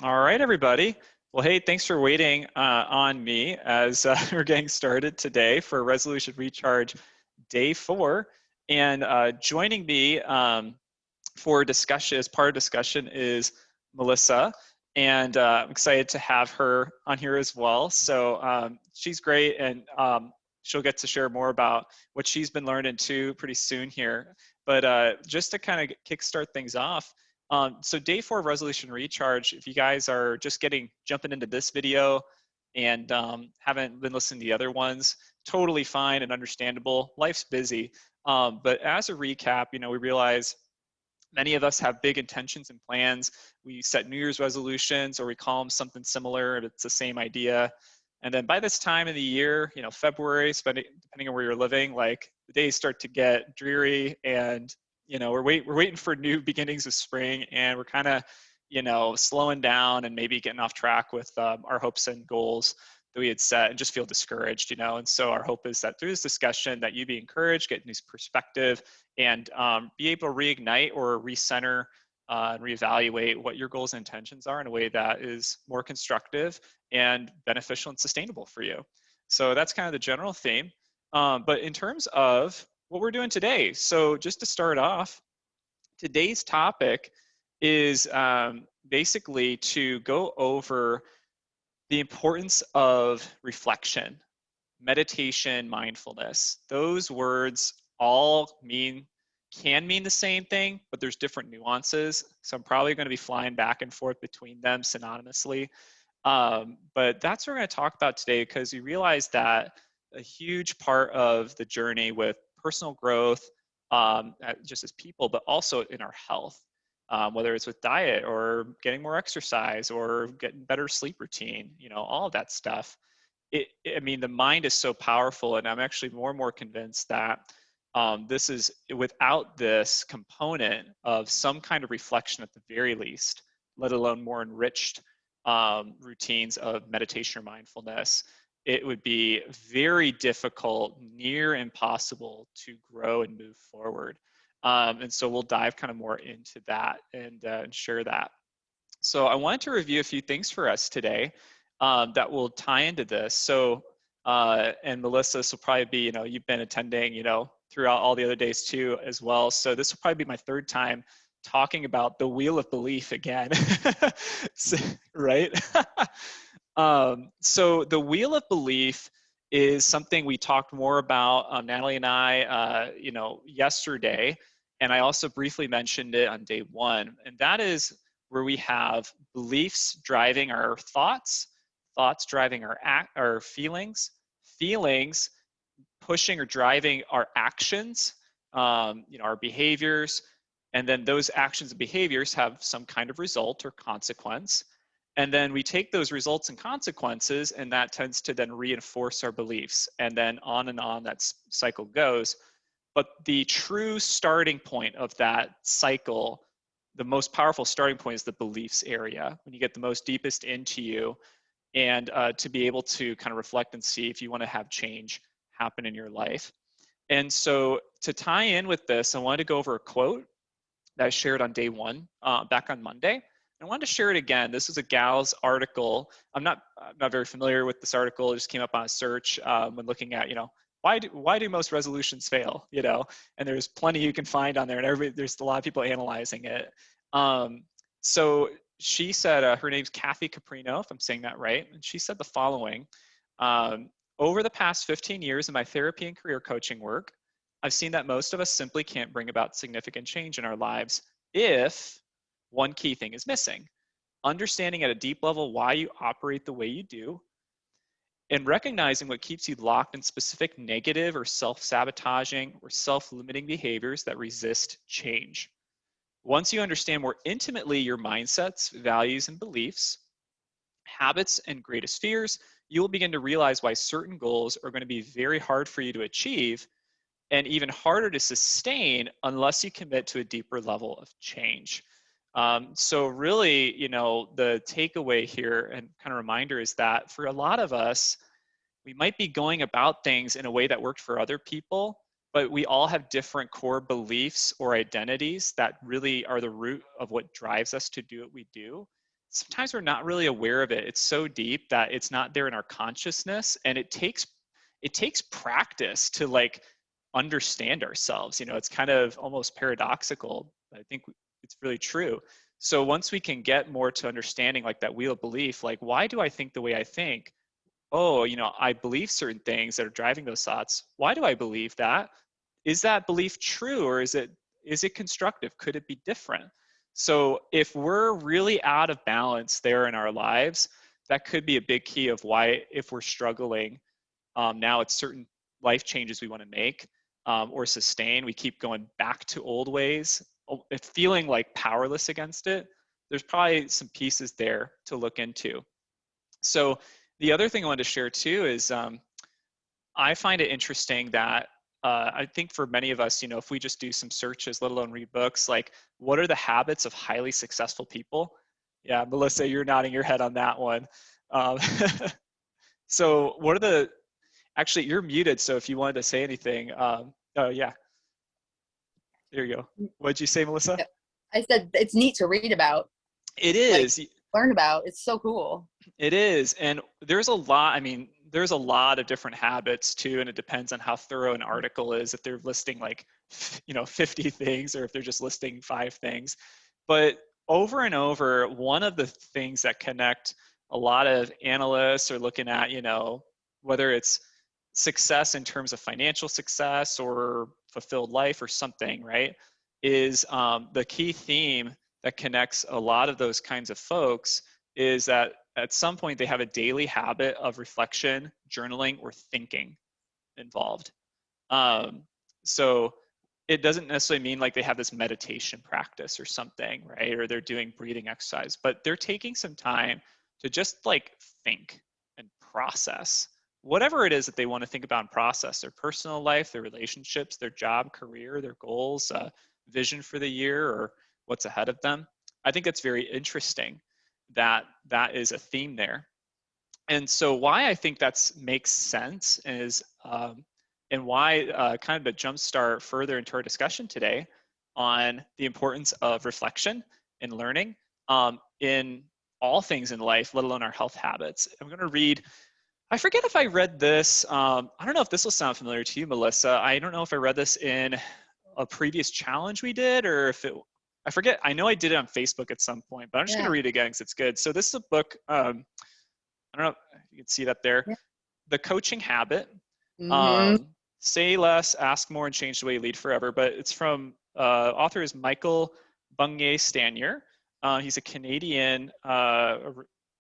All right, everybody. Well, hey, thanks for waiting on me as we're getting started today for Resolution Recharge Day 4. And joining me for discussion, as part of discussion, is Melissa. And I'm excited to have her on here as well. So she's great, and she'll get to share more about what she's been learning too pretty soon here. But just to kind of kickstart things off, so day 4 of Resolution Recharge, if you guys are just jumping into this video and haven't been listening to the other ones, totally fine and understandable. Life's busy. But as a recap, we realize many of us have big intentions and plans. We set New Year's resolutions, or we call them something similar, and it's the same idea. And then by this time of the year, February, depending on where you're living, like the days start to get dreary, and we're waiting for new beginnings of spring, and we're kind of slowing down and maybe getting off track with our hopes and goals that we had set, and just feel discouraged. And so our hope is that through this discussion that you be encouraged, get new perspective, and be able to reignite or recenter and reevaluate what your goals and intentions are in a way that is more constructive and beneficial and sustainable for you. So that's kind of the general theme. But in terms of what we're doing today, so just to start off, today's topic is basically to go over the importance of reflection, meditation, mindfulness. Those words all can mean the same thing, but there's different nuances. So I'm probably going to be flying back and forth between them synonymously. But that's what we're going to talk about today, because we realize that a huge part of the journey with personal growth, just as people, but also in our health, whether it's with diet or getting more exercise or getting better sleep routine, all of that stuff. The mind is so powerful, and I'm actually more and more convinced that this is, without this component of some kind of reflection at the very least, let alone more enriched routines of meditation or mindfulness, it would be very difficult, near impossible, to grow and move forward. And so we'll dive kind of more into that and share that. So I wanted to review a few things for us today that will tie into this. So, and Melissa, this will probably be, you've been attending, throughout all the other days too, as well. So this will probably be my third time talking about the wheel of belief again, right? So the wheel of belief is something we talked more about, Natalie and I, yesterday, and I also briefly mentioned it on day 1, and that is where we have beliefs driving our thoughts, thoughts driving our feelings, feelings pushing or driving our actions, our behaviors, and then those actions and behaviors have some kind of result or consequence. And then we take those results and consequences, and that tends to then reinforce our beliefs. And then on that cycle goes. But the true starting point of that cycle, the most powerful starting point, is the beliefs area, when you get the most deepest into you, and to be able to kind of reflect and see if you want to have change happen in your life. And so to tie in with this, I wanted to go over a quote that I shared on day 1 back on Monday. I wanted to share it again. This is a gal's article. I'm not very familiar with this article. It just came up on a search when looking at, why do most resolutions fail? And there's plenty you can find on there, and there's a lot of people analyzing it. So she said, her name's Kathy Caprino, if I'm saying that right, and she said the following: over the past 15 years in my therapy and career coaching work, I've seen that most of us simply can't bring about significant change in our lives if one key thing is missing: understanding at a deep level why you operate the way you do, and recognizing what keeps you locked in specific negative or self-sabotaging or self-limiting behaviors that resist change. Once you understand more intimately your mindsets, values, and beliefs, habits, and greatest fears, you will begin to realize why certain goals are going to be very hard for you to achieve, and even harder to sustain, unless you commit to a deeper level of change. So really, the takeaway here and kind of reminder is that for a lot of us, we might be going about things in a way that worked for other people, but we all have different core beliefs or identities that really are the root of what drives us to do what we do. sometimes we're not really aware of it. It's so deep that it's not there in our consciousness, and it takes practice to like understand ourselves. It's kind of almost paradoxical. I think it's really true. So once we can get more to understanding like that wheel of belief, like why do I think the way I think? Oh, I believe certain things that are driving those thoughts. Why do I believe that? Is that belief true, or is it constructive? Could it be different? So if we're really out of balance there in our lives, that could be a big key of why, if we're struggling, now it's certain life changes we want to make, or sustain, we keep going back to old ways, feeling like powerless against it. There's probably some pieces there to look into. So the other thing I wanted to share too is, I find it interesting that I think for many of us, if we just do some searches, let alone read books, like what are the habits of highly successful people? Yeah, Melissa, you're nodding your head on that one. Um, so what are actually, you're muted, so if you wanted to say anything, oh yeah, there you go. What'd you say, Melissa? I said it's neat to read about, It like is. learn about. It's so cool. It is. And there's a lot, I mean, there's a lot of different habits too, and it depends on how thorough an article is, if they're listing like, 50 things, or if they're just listing 5 things. But over and over, one of the things that connect a lot of analysts are looking at, whether it's success in terms of financial success or fulfilled life or something, right? Is the key theme that connects a lot of those kinds of folks is that at some point they have a daily habit of reflection, journaling, or thinking involved. So it doesn't necessarily mean like they have this meditation practice or something, right? Or they're doing breathing exercise, but they're taking some time to just like think and process whatever it is that they want to think about and process: their personal life, their relationships, their job, career, their goals, vision for the year, or what's ahead of them. I think that's very interesting that that is a theme there. And so why I think that makes sense is, and why kind of a jumpstart further into our discussion today on the importance of reflection and learning, in all things in life, let alone our health habits. I'm going to read, I forget if I read this. I don't know if this will sound familiar to you, Melissa. I don't know if I read this in a previous challenge we did, or if I forget. I know I did it on Facebook at some point, but I'm just going to Yeah. read it again because it's good. So this is a book. I don't know if you can see it up there. Yeah. The Coaching Habit. Mm-hmm. Say less, ask more, and change the way you lead forever. But it's from, author is Michael Bungay Stanier. He's a Canadian, I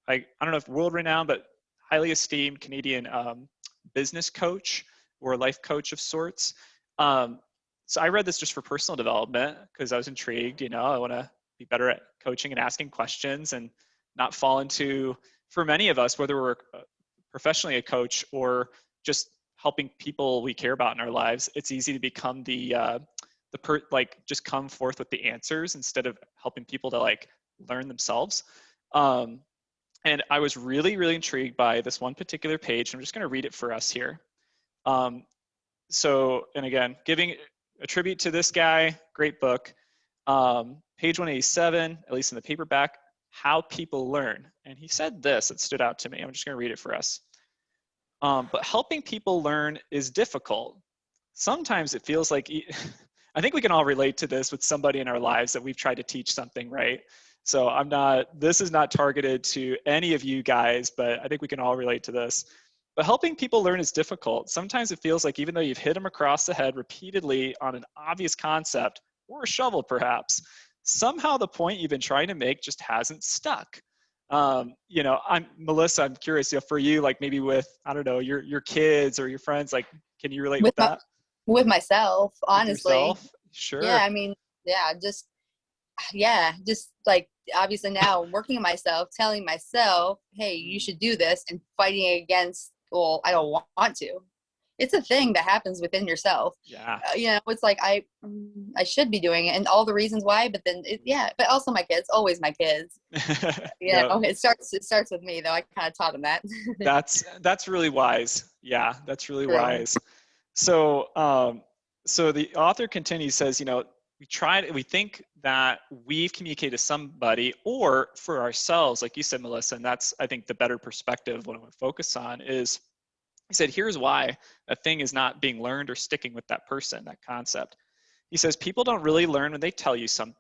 don't know if world renowned, but highly esteemed Canadian business coach or life coach of sorts. So I read this just for personal development because I was intrigued. I want to be better at coaching and asking questions and not fall into, for many of us, whether we're professionally a coach or just helping people we care about in our lives, it's easy to become like just come forth with the answers instead of helping people to like learn themselves. And I was really, really intrigued by this one particular page. I'm just going to read it for us here. And again, giving a tribute to this guy, great book. Page 187, at least in the paperback, How People Learn. And he said this, it stood out to me. I'm just going to read it for us. But helping people learn is difficult. Sometimes it feels like, I think we can all relate to this with somebody in our lives that we've tried to teach something, right? So this is not targeted to any of you guys, but I think we can all relate to this. But helping people learn is difficult. Sometimes it feels like even though you've hit them across the head repeatedly on an obvious concept, or a shovel perhaps, somehow the point you've been trying to make just hasn't stuck. Melissa, I'm curious, for you, like maybe with, I don't know, your kids or your friends, like, can you relate with With that? with myself, With honestly. yourself? Sure. Yeah, I mean, just like obviously now working on myself, telling myself, hey, you should do this, and fighting against, well, I don't want to. It's a thing that happens within yourself. Yeah. It's like I should be doing it, and all the reasons why, but then but also my kids, always my kids. Yep. It starts with me though. I kind of taught them that. That's really wise. Yeah, that's really True. wise. So, so the author continues, says, we think that we've communicated to somebody or for ourselves, like you said, Melissa, and that's, I think, the better perspective what I want to focus on is, he said, here's why a thing is not being learned or sticking with that person, that concept. He says, people don't really learn when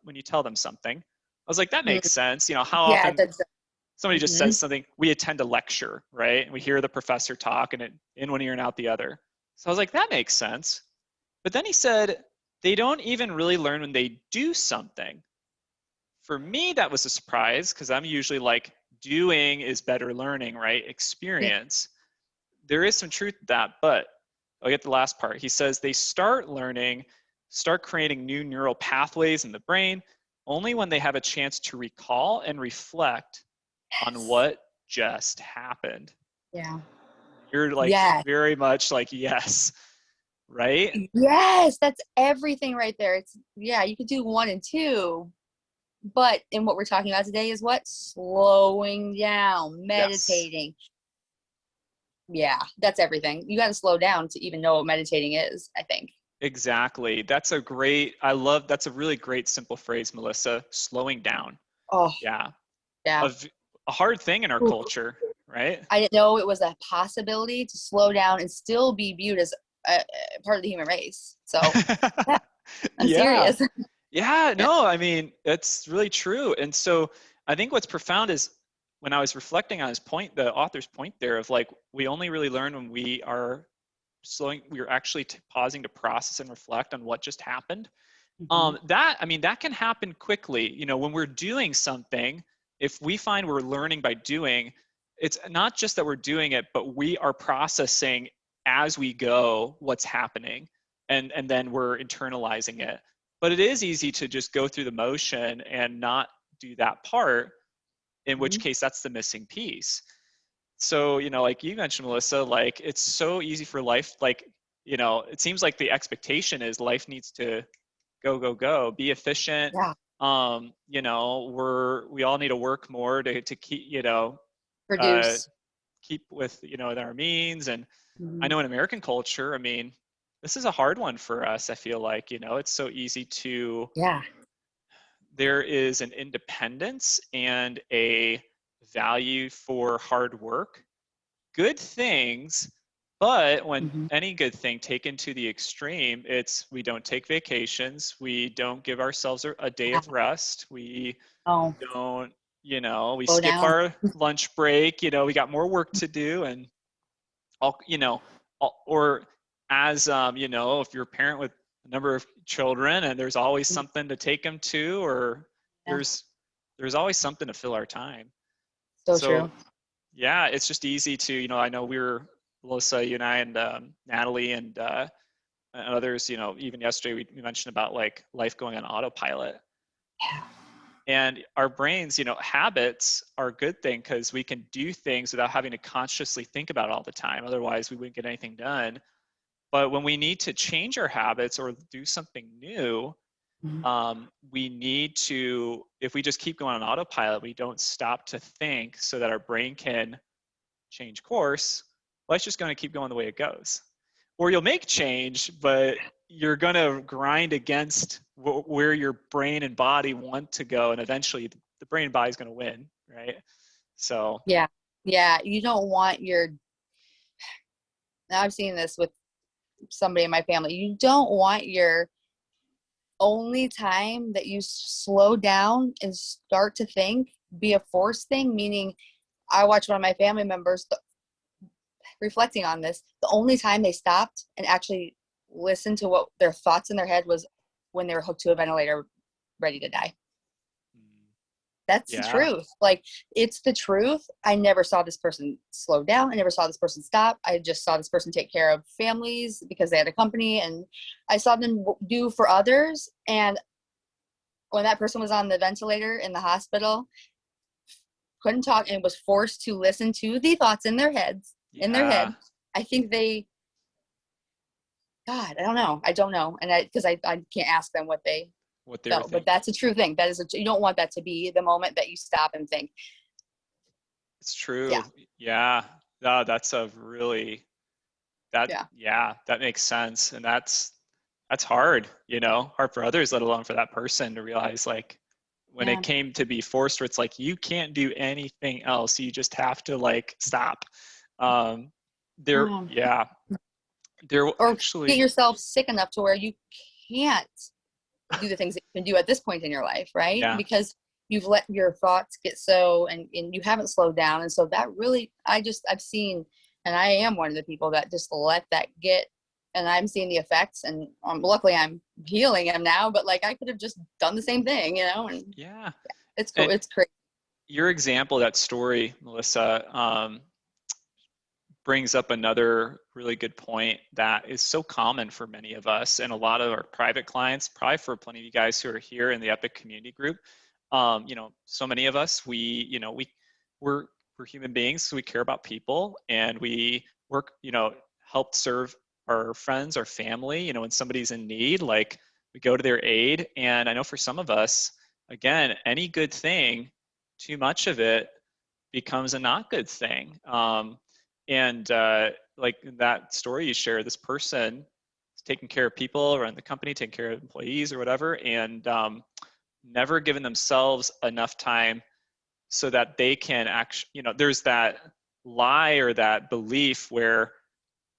when you tell them something. I was like, that Mm, makes sense. You know, how yeah, often that's. somebody just Mm-hmm. says something, we attend a lecture, right? And we hear the professor talk and it in one ear and out the other. So I was like, that makes sense. But then he said, they don't even really learn when they do something. For me, that was a surprise because I'm usually like, doing is better learning, right? Yeah. Experience. There is some truth to that, but I'll get the last part. He says they start learning, start creating new neural pathways in the brain only when they have a chance to recall and reflect on Yes. what just happened. Yeah. You're like Yeah. very much like, yes, right? Yes, that's everything right there. It's, yeah, you could do one and two, but in what we're talking about today is what? Slowing down, Yes, meditating. Yeah, that's everything. You got to slow down to even know what meditating is, I think. exactly. That's a really great simple phrase, Melissa. Slowing down. Oh, Yeah. yeah. A, a hard thing in our Ooh. culture, right? I didn't know it was a possibility to slow down and still be viewed as part of the human race. So, yeah, I'm Yeah. serious. Yeah, Yeah. no, I mean, that's really true. And so I think what's profound is when I was reflecting on his point, the author's point there of like, we only really learn when we're actually pausing to process and reflect on what just happened. Mhm. I mean, that can happen quickly. You know, when we're doing something, if we find we're learning by doing, it's not just that we're doing it, but we are processing as we go what's happening, and then we're internalizing it. But it is easy to just go through the motion and not do that part, in which Mhm. case that's the missing piece. So, you know, like you mentioned, Melissa, like it's so easy for life, like, you know, it seems like the expectation is life needs to go, be efficient. Yeah. You know, we all need to work more to keep, uh, Produce. keep with, our means. And I Mhm. know in American culture, I mean, this is a hard one for us. I feel like, it's so easy Yeah. there is an independence and a value for hard work, good things, but when Mhm. any good thing taken to the extreme, it's we don't take vacations, we don't give ourselves a day Yeah. of rest, we Oh, don't, we slow skip down. our lunch break, we got more work to do. And all, or as if you're a parent with a number of children and there's always something to take them to, or Yeah. there's there's always something to fill our time. So So true. yeah, it's just easy to, I know Melissa, you and I, and Natalie, and others, even yesterday we mentioned about like life going on autopilot. Yeah. And our brains, habits are a good thing because we can do things without having to consciously think about it all the time. Otherwise, we wouldn't get anything done. But when we need to change our habits or do something new, Mhm. we need to, if we just keep going on autopilot, we don't stop to think so that our brain can change course, life's just going to keep going the way it goes. Or you'll make change, but you're going to grind against where your brain and body want to go. And eventually the brain and body is going to win, right? So, Yeah. Yeah. You don't want your, now I've seen this with somebody in my family. You don't want your only time that you slow down and start to think be a forced thing, meaning I watched one of my family members reflecting on this. The only time they stopped and actually listened to what their thoughts in their head was when they were hooked to a ventilator ready to die. That's the yeah. truth. Like, it's the truth. I never saw this person slow down. I never saw this person stop. I just saw this person take care of families because they had a company, and I saw them do for others. And when that person was on the ventilator in the hospital, couldn't talk and was forced to listen to the thoughts in their heads, in their Yeah. head. I think they, God, I don't know. I don't know. And because I can't ask them what they What they were felt, but thinking. that's a true thing. That is, you don't want that to be the moment that you stop and think, It's yeah, true. Yeah. That's a really, yeah. yeah, that makes sense. And that's, That's hard, hard for others, let alone for that person to realize, like, when Yeah. it came to be forced, where it's like, you can't do anything else. You just have to, like, stop. Um, there, Um, yeah, there or get actually, yourself sick enough to where you can't do the things that you can do at this point in your life, right? yeah, Because you've let your thoughts get so, and you haven't slowed down. And so that really, I've seen, and I am one of the people that just let that get, and I'm seeing the effects, and luckily I'm healing them now, but like I could have just done the same thing, and yeah. it's cool. And It's crazy. your example, that story, Melissa, brings up another really good point that is so common for many of us and a lot of our private clients, probably for plenty of you guys who are here in the Epic community group. So many of us, we're human beings, so we care about people, and we work, help serve our friends, our family, when somebody's in need, like, we go to their aid. And I know for some of us, again, any good thing, too much of it becomes a not good thing. And like that story you share, this person is taking care of people around the company, taking care of employees or whatever, and never given themselves enough time so that they can actually, there's that lie or that belief where,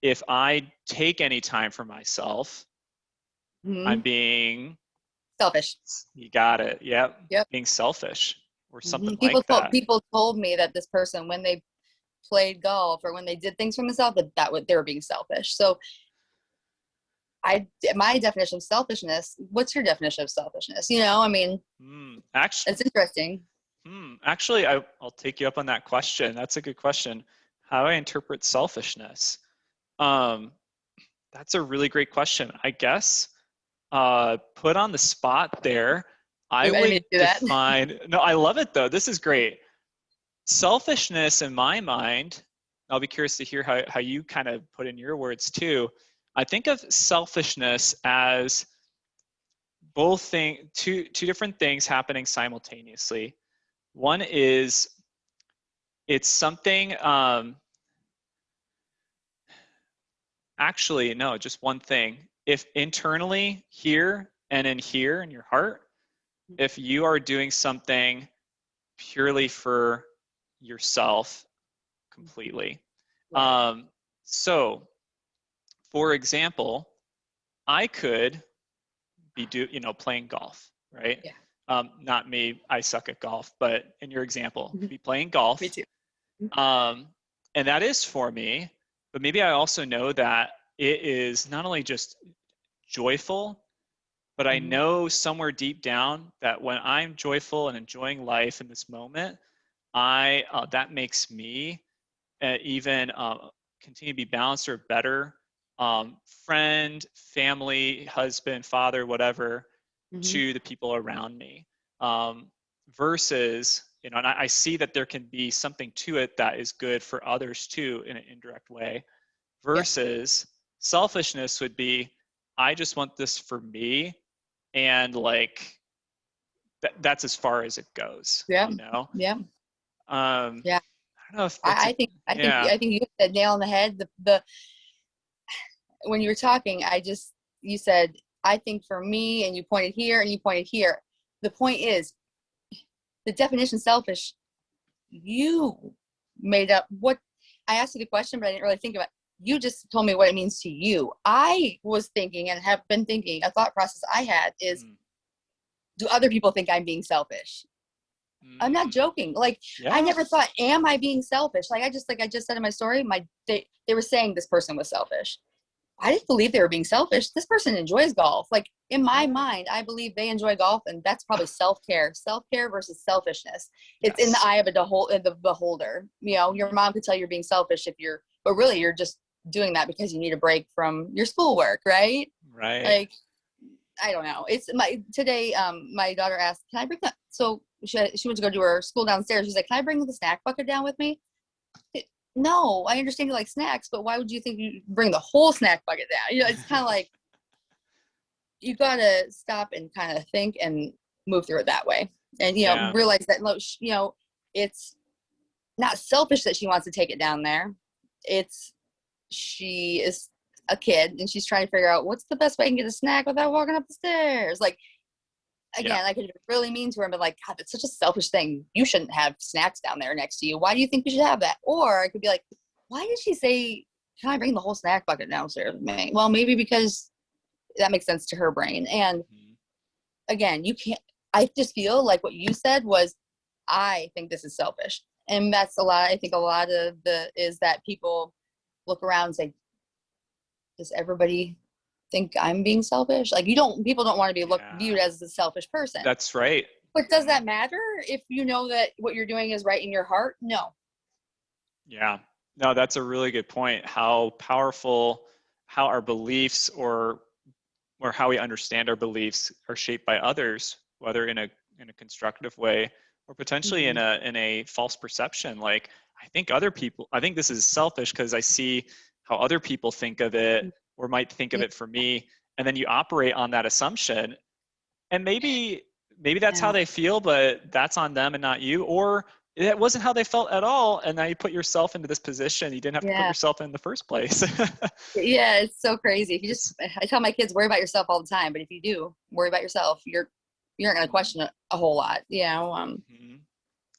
if I take any time for myself, I'm Hmm. being, Selfish. you got it, yep, Yep. being selfish or something People like that. people told me that this person, when they played golf or when they did things for themselves, they were being selfish. So my definition of selfishness, what's your definition of selfishness? I mean, Actually, it's interesting. Actually, I'll take you up on that question. That's a good question. How do I interpret selfishness? Um, that's a really great question. I guess, put on the spot there, I You wanted me would to do that. define, no, I love it though. This is great. Selfishness, in my mind, I'll be curious to hear how you kind of put in your words too. I think of selfishness as two different things happening simultaneously. One is, it's something, actually, no, just one thing. If internally here and in here in your heart, if you are doing something purely for yourself completely. Right. Um, so, for example, I could be playing golf, right? Yeah. Not me, I suck at golf, but in your example, Mhm. be playing Me golf. too. Um, and that is for me, but maybe I also know that it is not only just joyful, but I Mhm. know somewhere deep down that when I'm joyful and enjoying life in this moment, I that makes me even continue to be balanced or better friend, family, husband, father, whatever, Mhm. to the people around me. Versus, and I see that there can be something to it that is good for others too in an indirect way. Yeah. Versus selfishness would be, I just want this for me, and like that's as far as it goes, Yeah. Yeah. I Yeah. don't know if that's a, yeah. I think you hit the nail on the head. The when you were talking, you said, I think for me, and you pointed here and you pointed here. The point is, the definition selfish, you made up what I asked you the question, but I didn't really think about it. You just told me what it means to you. I was thinking and have been thinking, a thought process I had is, Mm, do other people think I'm being selfish? I'm not mm, joking. Like, I yeah. never thought, am I being selfish? Like I just said in my story, they were saying this person was selfish. I didn't believe they were being selfish. This person enjoys golf. Like, in my Yeah. mind, I believe they enjoy golf, and that's probably self-care. Self-care versus selfishness. It's in the Yes. eye of the beholder. Your Mm-hmm. mom could tell you're being selfish but really you're just doing that because you need a break from your schoolwork, right? Right. Like, I don't know. It's my today. My daughter asked, "Can I bring that?" So she went to go to her school downstairs. She's like, "Can I bring the snack bucket down with me?" No, I understand you like snacks, but why would you think you bring the whole snack bucket down? It's kind of like, you gotta stop and kind of think and move through it that way, and Yeah. realize that it's not selfish that she wants to take it down there. It's she is a kid and she's trying to figure out what's the best way I can get a snack without walking up the stairs. Like, Yeah. again, I could be really mean to her and be like, God, that's such a selfish thing. You shouldn't have snacks down there next to you. Why do you think we should have that? Or I could be like, why did she say, can I bring the whole snack bucket downstairs with me? Well, maybe because that makes sense to her brain. And Mhm. again, you can't, I just feel like what you said was, I think this is selfish. And that's a lot. I think a lot of is that people look around and say, does everybody think I'm being selfish? Like, people don't want to be viewed Yeah, as a selfish person. that's right. But does Mhm. that matter if you know that what you're doing is right in your heart? No. Yeah. No, that's a really good point. How powerful, how our beliefs or how we understand our beliefs are shaped by others, whether in a constructive way or potentially Mm-hmm. in a false perception. Like, I think this is selfish because I see how other people think of it or might think of Yeah. it for me. And then you operate on that assumption. And maybe that's how Yeah. they feel, but that's on them and not you. Or it wasn't how they felt at all. And now you put yourself into this position you didn't have to put Yeah. yourself in the first place. Yeah. It's so crazy. If you just, It's I tell my kids, worry about yourself all the time. But if you do worry about yourself, you aren't going to question it a whole lot, mhm.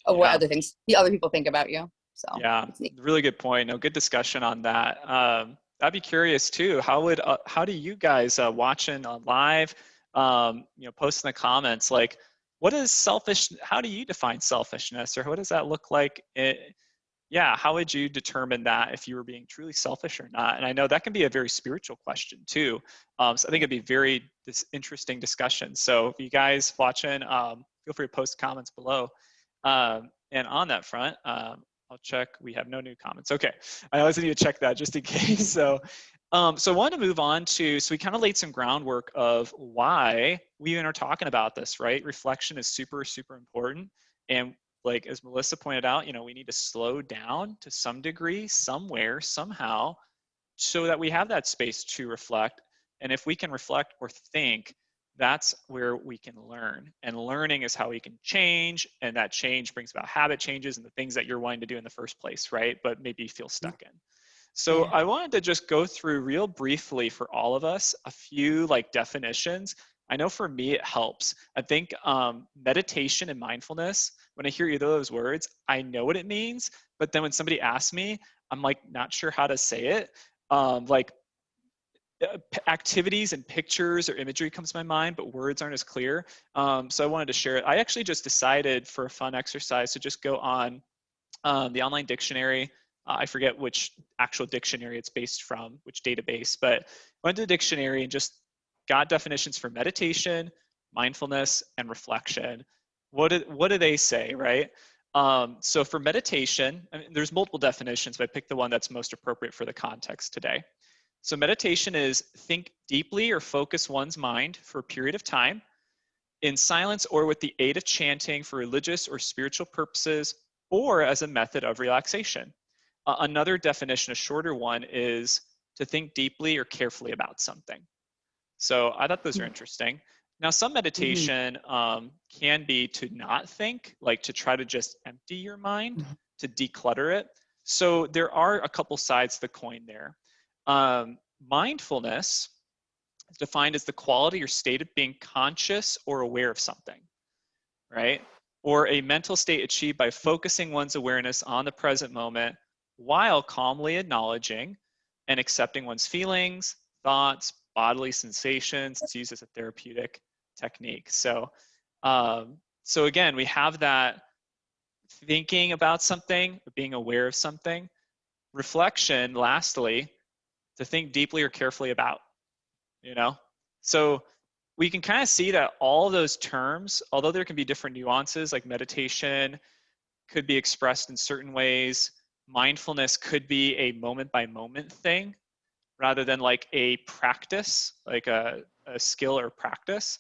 of what Yeah. the other people think about you. So Yeah, it's neat. really good point. No, good discussion on that. I'd be curious too. How do you guys watching on live, post in the comments, like, what is selfish? How do you define selfishness, or what does that look like? Yeah, how would you determine that if you were being truly selfish or not? And I know that can be a very spiritual question too. So I think it'd be very interesting discussion. So if you guys watching, feel free to post comments below. And on that front, I'll check. We have no new comments. Okay, I always need to check that just in case. So I wanted to move on to. So we kind of laid some groundwork of why we even are talking about this, right? Reflection is super, super important, and like as Melissa pointed out, we need to slow down to some degree, somewhere, somehow, so that we have that space to reflect. And if we can reflect or think, that's where we can learn. And learning is how we can change. And that change brings about habit changes and the things that you're wanting to do in the first place, right? But maybe you feel stuck in. So Yeah. I wanted to just go through real briefly for all of us a few like definitions. I know for me it helps. I think meditation and mindfulness, when I hear either of those words, I know what it means. But then when somebody asks me, I'm like not sure how to say it. Like activities and pictures or imagery comes to my mind, but words aren't as clear. So I wanted to share it. I actually just decided for a fun exercise to just go on the online dictionary. I forget which actual dictionary it's based from, which database, but went to the dictionary and just got definitions for meditation, mindfulness, and reflection. What do they say, right? So for meditation, I mean, there's multiple definitions, but I picked the one that's most appropriate for the context today. So meditation is think deeply or focus one's mind for a period of time in silence or with the aid of chanting for religious or spiritual purposes or as a method of relaxation. Another definition, a shorter one, is to think deeply or carefully about something. So I thought those are interesting. Now, some Mm-hmm. meditation can be to not think, like to try to just empty your mind, to declutter it. So there are a couple sides to the coin there. Mindfulness is defined as the quality or state of being conscious or aware of something, right? Or a mental state achieved by focusing one's awareness on the present moment while calmly acknowledging and accepting one's feelings, thoughts, bodily sensations. It's used as a therapeutic technique. So again, we have that thinking about something, being aware of something. Reflection, lastly, to think deeply or carefully about, you know? So we can kind of see that all those terms, although there can be different nuances, like meditation could be expressed in certain ways, mindfulness could be a moment by moment thing rather than like a practice, like a skill or practice.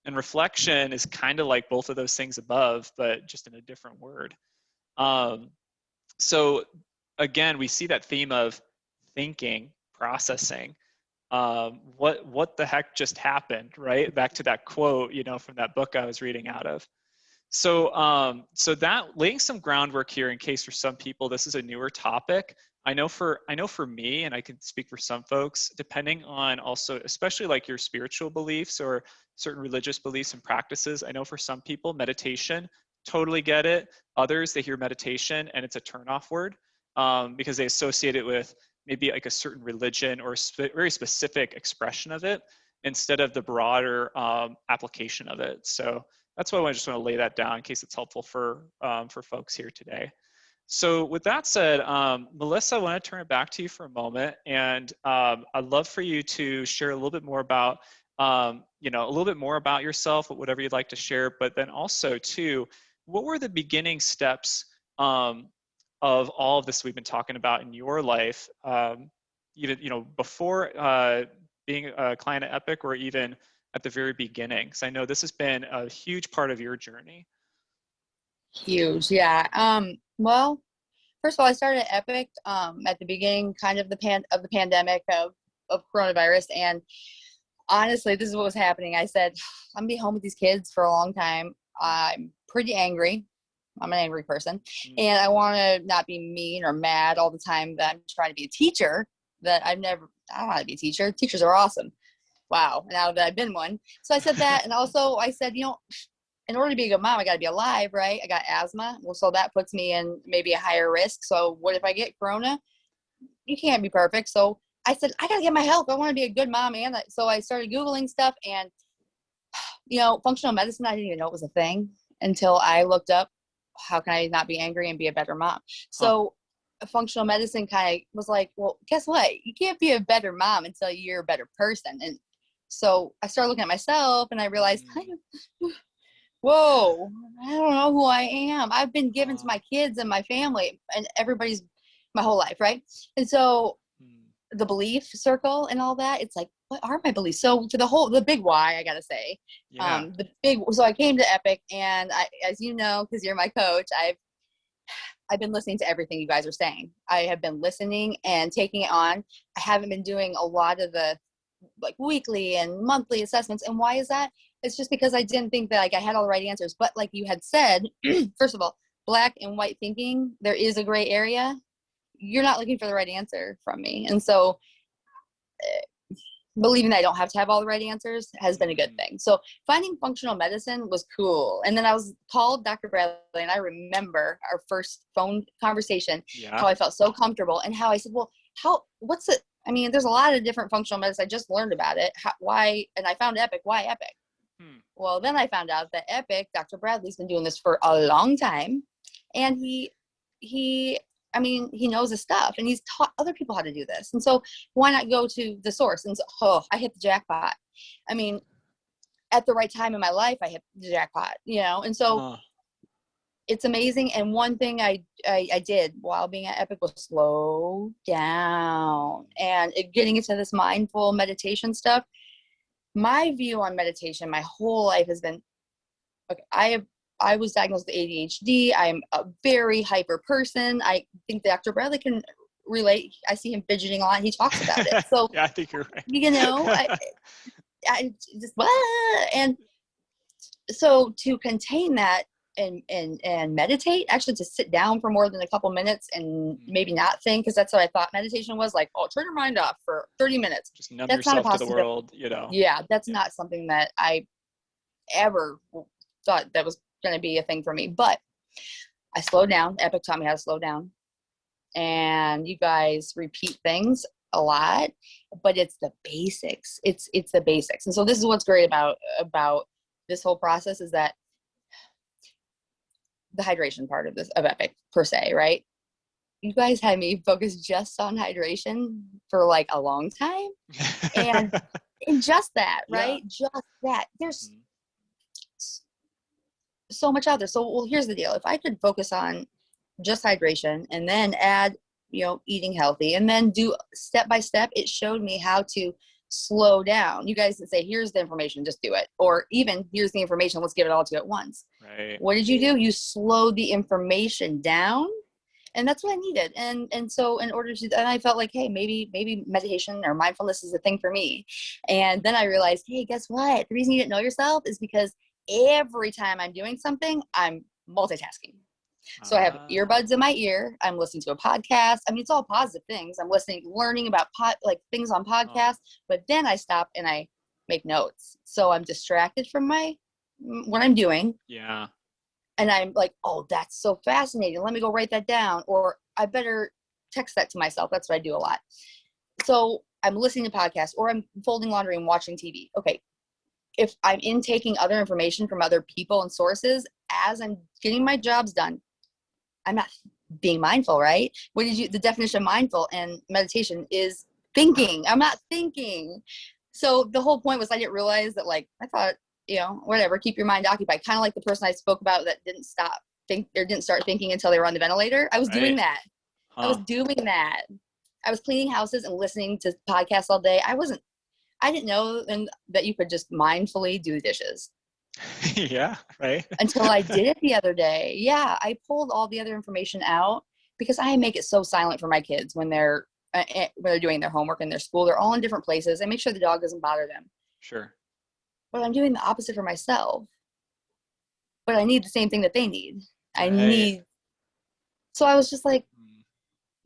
And reflection is kind of like both of those things above, but just in a different word. Um, so again, we see that theme of thinking, processing, what the heck just happened, right? Back to that quote, from that book I was reading out of. So that laying some groundwork here in case for some people this is a newer topic. I know for me, and I can speak for some folks, depending on also, especially like your spiritual beliefs or certain religious beliefs and practices. I know for some people, meditation, totally get it. Others, they hear meditation and it's a turnoff word because they associate it with maybe like a certain religion or very specific expression of it instead of the broader application of it. So that's why I just want to lay that down in case it's helpful for folks here today. So with that said, Melissa, I want to turn it back to you for a moment, and I'd love for you to share a little bit more about, a little bit more about yourself, whatever you'd like to share, but then also too, what were the beginning steps of all of this we've been talking about in your life, even before being a client at Epic, or even at the very beginning? Because I know this has been a huge part of your journey. Huge, yeah. Well, first of all, I started at Epic at the beginning, kind of the pandemic of coronavirus, and honestly, this is what was happening. I said, I'm gonna be home with these kids for a long time. I'm pretty angry. I'm an angry person, and I want to not be mean or mad all the time. That I'm trying to be a teacher. I don't want to be a teacher. Teachers are awesome. Wow. Now that I've been one, so I said that, and also I said, in order to be a good mom, I got to be alive, right? I got asthma. Well, so that puts me in maybe a higher risk. So what if I get corona? You can't be perfect. So I said, I got to get my health. I want to be a good mom. And so I started Googling stuff, and, functional medicine, I didn't even know it was a thing until I looked up, how can I not be angry and be a better mom? So functional medicine kind of was like, well, guess what? You can't be a better mom until you're a better person. And so I started looking at myself, and I realized, whoa, I don't know who I am. I've been given to my kids and my family and everybody's my whole life, right? And so the belief circle and all that, it's like, what are my beliefs? So to the big why, I gotta say, so I came to Epic, and I, as you know, because you're my coach, I've been listening to everything you guys are saying. I have been listening and taking it on. I haven't been doing a lot of the like weekly and monthly assessments. And why is that? It's just because I didn't think that I had all the right answers. But like you had said, first of all, black and white thinking, there is a gray area. You're not looking for the right answer from me. And so believing that I don't have to have all the right answers has been a good thing. So finding functional medicine was cool. And then I was called Dr. Bradley, and I remember our first phone conversation, how I felt so comfortable, and how I said, well, what's it? I mean, there's a lot of different functional medicine. I just learned about it. Why? And I found Epic. Why Epic? Well, then I found out that Epic, Dr. Bradley's been doing this for a long time, and he knows his stuff, and he's taught other people how to do this. And so why not go to the source? And so, I hit the jackpot. I mean, at the right time in my life, I hit the jackpot, and so it's amazing. And one thing I did while being at Epic was slow down and getting into this mindful meditation stuff. My view on meditation my whole life has been, okay, I was diagnosed with ADHD. I'm a very hyper person. I think Dr. Bradley can relate. I see him fidgeting a lot. He talks about it. So yeah, I think you're right. I just, and so to contain that and meditate, actually to sit down for more than a couple minutes and maybe not think, because that's what I thought meditation was, like, oh, turn your mind off for 30 minutes. Just numb that's yourself not a to the world, Yeah, that's not something that I ever thought that was going to be a thing for me. But I slowed down. Epic taught me how to slow down. And you guys repeat things a lot, but it's the basics. It's the basics. And so this is what's great about this whole process, is that the hydration part of Epic per se, right? You guys had me focus just on hydration for like a long time. And just that, right? Just that. There's so much out there. So, well, here's the deal. If I could focus on just hydration and then add, eating healthy, and then do step by step, it showed me how to slow down. You guys say, here's the information, just do it. Or even, here's the information, let's give it all to you at once. Right. What did you do? You slowed the information down. And that's what I needed. And so in order to, and I felt like, hey, maybe meditation or mindfulness is a thing for me. And then I realized, hey, guess what? The reason you didn't know yourself is because every time I'm doing something, I'm multitasking. So I have Ah, earbuds in my ear. I'm listening to a podcast. I mean, it's all positive things. I'm listening, learning about like things on oh, podcasts, but then I stop and I make notes. So I'm distracted from what I'm doing. yeah. And I'm like, oh, that's so fascinating. Let me go write that down. Or I better text that to myself. That's what I do a lot. So I'm listening to podcasts or I'm folding laundry and watching TV. Okay. If I'm intaking other information from other people and sources as I'm getting my jobs done, I'm not being mindful, right? The definition of mindful and meditation is thinking. I'm not thinking. So the whole point was I didn't realize that, like, I thought, whatever, keep your mind occupied. Kind of like the person I spoke about that didn't start thinking until they were on the ventilator. I was doing Right. that. I was Huh. doing that. I was cleaning houses and listening to podcasts all day. I didn't know that you could just mindfully do the dishes Yeah, right. until I did it the other day. Yeah, I pulled all the other information out because I make it so silent for my kids when they're doing their homework in their school. They're all in different places. I make sure the dog doesn't bother them. Sure. But I'm doing the opposite for myself. But I need the same thing that they need. I Right. need. So I was just like, Mm,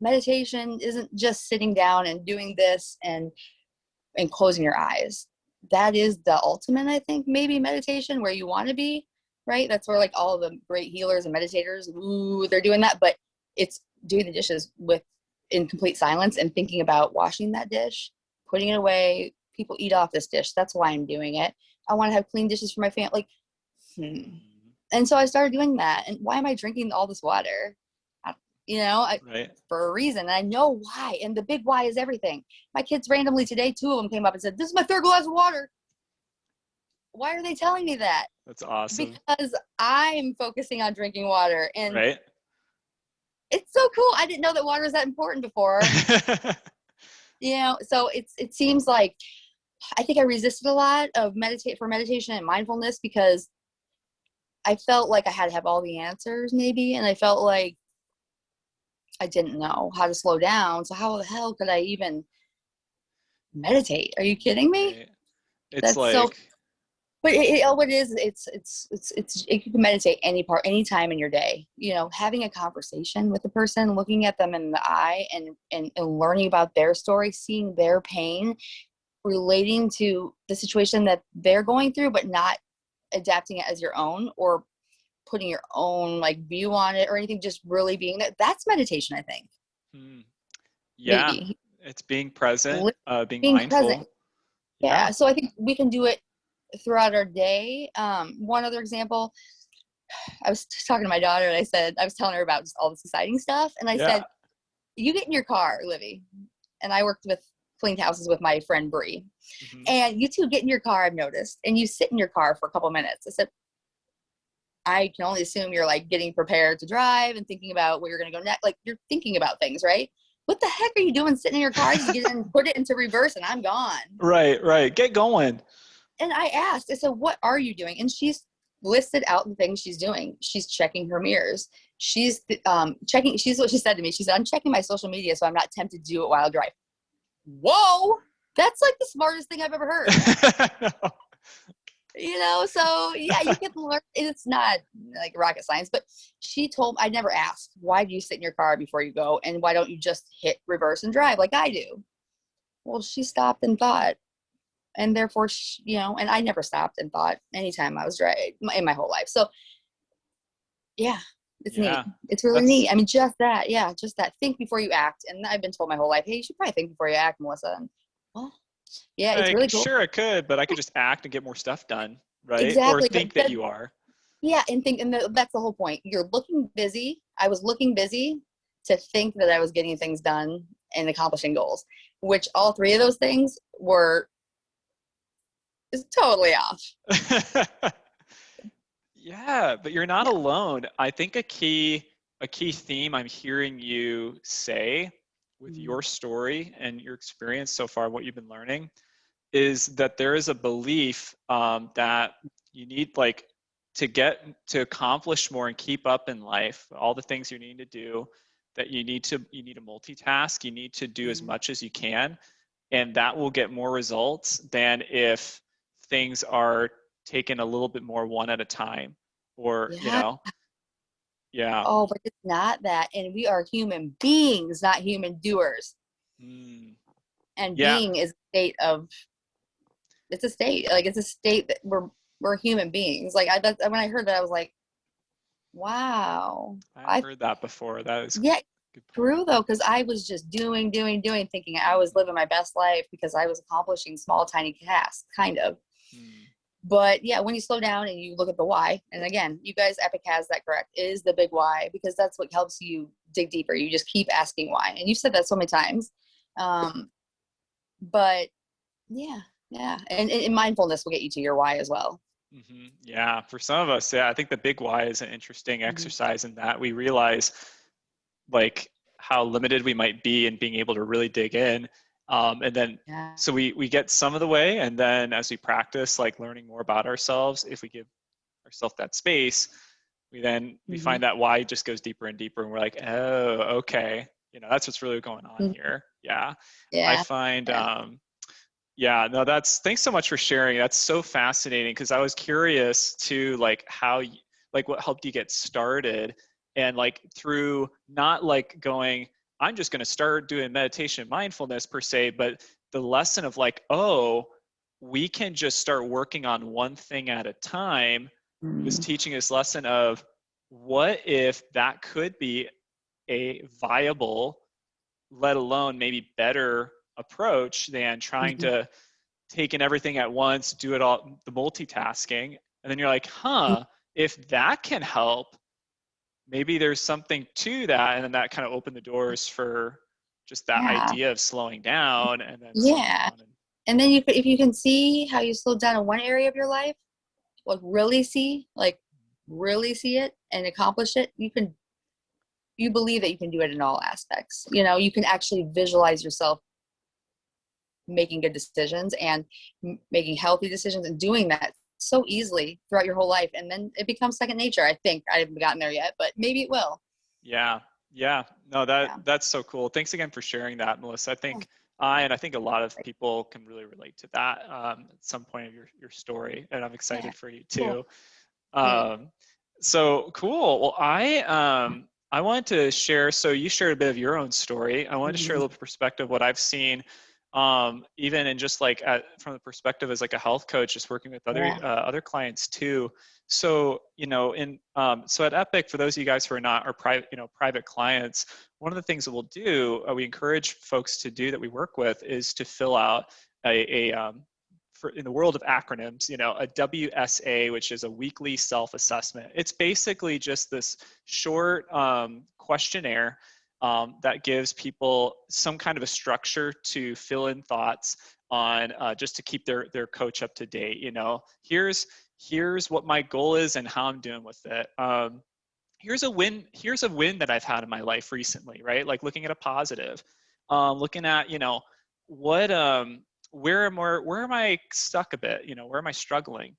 meditation isn't just sitting down and doing this and closing your eyes. That is the ultimate, I think, maybe meditation where you want to be, right? That's where like all the great healers and meditators, ooh, they're doing that. But it's doing the dishes in complete silence and thinking about washing that dish, putting it away. People eat off this dish. That's why I'm doing it. I want to have clean dishes for my family. Like, mm, and so I started doing that. And why am I drinking all this water? I, right. for a reason. And I know why. And the big why is everything. My kids randomly today, two of them came up and said, "This is my third glass of water." Why are they telling me that? That's awesome. Because I'm focusing on drinking water. And Right. it's so cool. I didn't know that water was that important before. So it seems like I think I resisted a lot of meditation and mindfulness because I felt like I had to have all the answers maybe. And I felt like I didn't know how to slow down. So how the hell could I even meditate? Are you kidding me? Right. It's That's so. like, But what it is, you can meditate anytime in your day. Having a conversation with a person, looking at them in the eye, and learning about their story, seeing their pain, relating to the situation that they're going through, but not adapting it as your own or putting your own like view on it or anything. Just really being there. That's meditation, I think. hmm, yeah, Maybe it's being present, being being present. mindful. Yeah. Yeah. So I think we can do it throughout our day. One other example, I was talking to my daughter and I was telling her about just all this exciting stuff. And I Yeah. said, you get in your car, Livy. And I worked with cleaned houses with my friend Bree. Hmm. And you two get in your car, I've noticed, and you sit in your car for a couple minutes. I said, I can only assume you're like getting prepared to drive and thinking about where you're going to go next. Like you're thinking about things, right? What the heck are you doing sitting in your car? I just get in, put it into reverse, and I'm gone. Right, right. Get going. And I asked, I said, what are you doing? And she's listed out the things she's doing. She's checking her mirrors. She's checking. She's what she said to me. She said, I'm checking my social media so I'm not tempted to do it while I drive. Whoa, that's like the smartest thing I've ever heard. So yeah, you can learn. It's not like rocket science, but she told, I never asked, why do you sit in your car before you go? And why don't you just hit reverse and drive like I do? Well, she stopped and thought, and therefore, and I never stopped and thought anytime I was driving in my whole life. So yeah, it's neat. Yeah. It's really That's neat. I mean, just that. Yeah, just that. Think before you act. And I've been told my whole life, hey, you should probably think before you act, Melissa. And, well, yeah, it's like, really cool. sure, I could, but I could just act and get more stuff done, right? Or Exactly. think that you are. Yeah, that's the whole point. You're looking busy. I was looking busy to think that I was getting things done and accomplishing goals, which all three of those things were is totally off. Yeah, but you're not Yeah. alone. I think a key theme I'm hearing you say with Mhm. your story and your experience so far, what you've been learning, is that there is a belief that you need like to accomplish more and keep up in life, all the things you need to do, that you need to multitask, you need to do as Mhm. much as you can, and that will get more results than if things are taken a little bit more one at a time, or Yeah. Yeah. Oh, but it's not that. And we are human beings, not human doers. Mm. And Yeah. being is a state of, it's a state. Like it's a state that we're human beings. Like when I heard that, I was like, wow. I hadn't heard that before. That is a Yeah, good point. true though, because I was just doing, thinking I was Mm. living my best life because I was accomplishing small, tiny tasks, kind of. Mm. But yeah, when you slow down and you look at the why, and again, you guys, Epic has that correct, is the big why, because that's what helps you dig deeper. You just keep asking why. And you've said that so many times. But yeah, yeah. And mindfulness will get you to your why as well. Mm-hmm. Yeah, for some of us, yeah, I think the big why is an interesting Mm-hmm. exercise in that we realize like how limited we might be in being able to really dig in. And then, Yeah. so we get some of the way, and then as we practice, like learning more about ourselves, if we give ourselves that space, we Mm-hmm. find that why just goes deeper and deeper, and we're like, oh, okay, that's what's really going on Mm-hmm. here. Yeah, I Yeah. find, Yeah. yeah, no, thanks so much for sharing. That's so fascinating because I was curious to like how, like what helped you get started and like through not like going, I'm just going to start doing meditation mindfulness per se, but the lesson of like, oh, we can just start working on one thing at a time. It was Mm-hmm. teaching this lesson of what if that could be a viable, let alone maybe better approach than trying Mm-hmm. to take in everything at once, do it all, the multitasking. And then you're like, huh, if that can help, maybe there's something to that. And then that kind of opened the doors for just that Yeah. idea of slowing down and then slowing Yeah. down. And And then if you can see how you slowed down in one area of your life, like really see it and accomplish it, you believe that you can do it in all aspects. You can actually visualize yourself making good decisions and making healthy decisions and doing that so easily throughout your whole life. And then it becomes second nature. I think I haven't gotten there yet, but maybe it will. yeah, yeah, no, Yeah. that's so cool. Thanks again for sharing that, Melissa. I think and I think a lot of people can really relate to that at some point of your story, and I'm Yeah. excited for you Cool. too. Yeah. Um, so cool. Well, I wanted to share. So you shared a bit of your own story. I wanted to share a Mm-hmm. little perspective of what I've seen, even in just like from the perspective as like a health coach, just working with Yeah. other clients too. So in so at Epic, for those of you guys who are not our private clients, one of the things that we'll do, we encourage folks to do that we work with is to fill out in the world of acronyms, a WSA, which is a weekly self-assessment. It's basically just this short questionnaire that gives people some kind of a structure to fill in thoughts on, just to keep their coach up to date. Here's what my goal is and how I'm doing with it. Here's a win that I've had in my life recently, right? Like looking at a positive, looking at what where am I stuck a bit? Where am I struggling?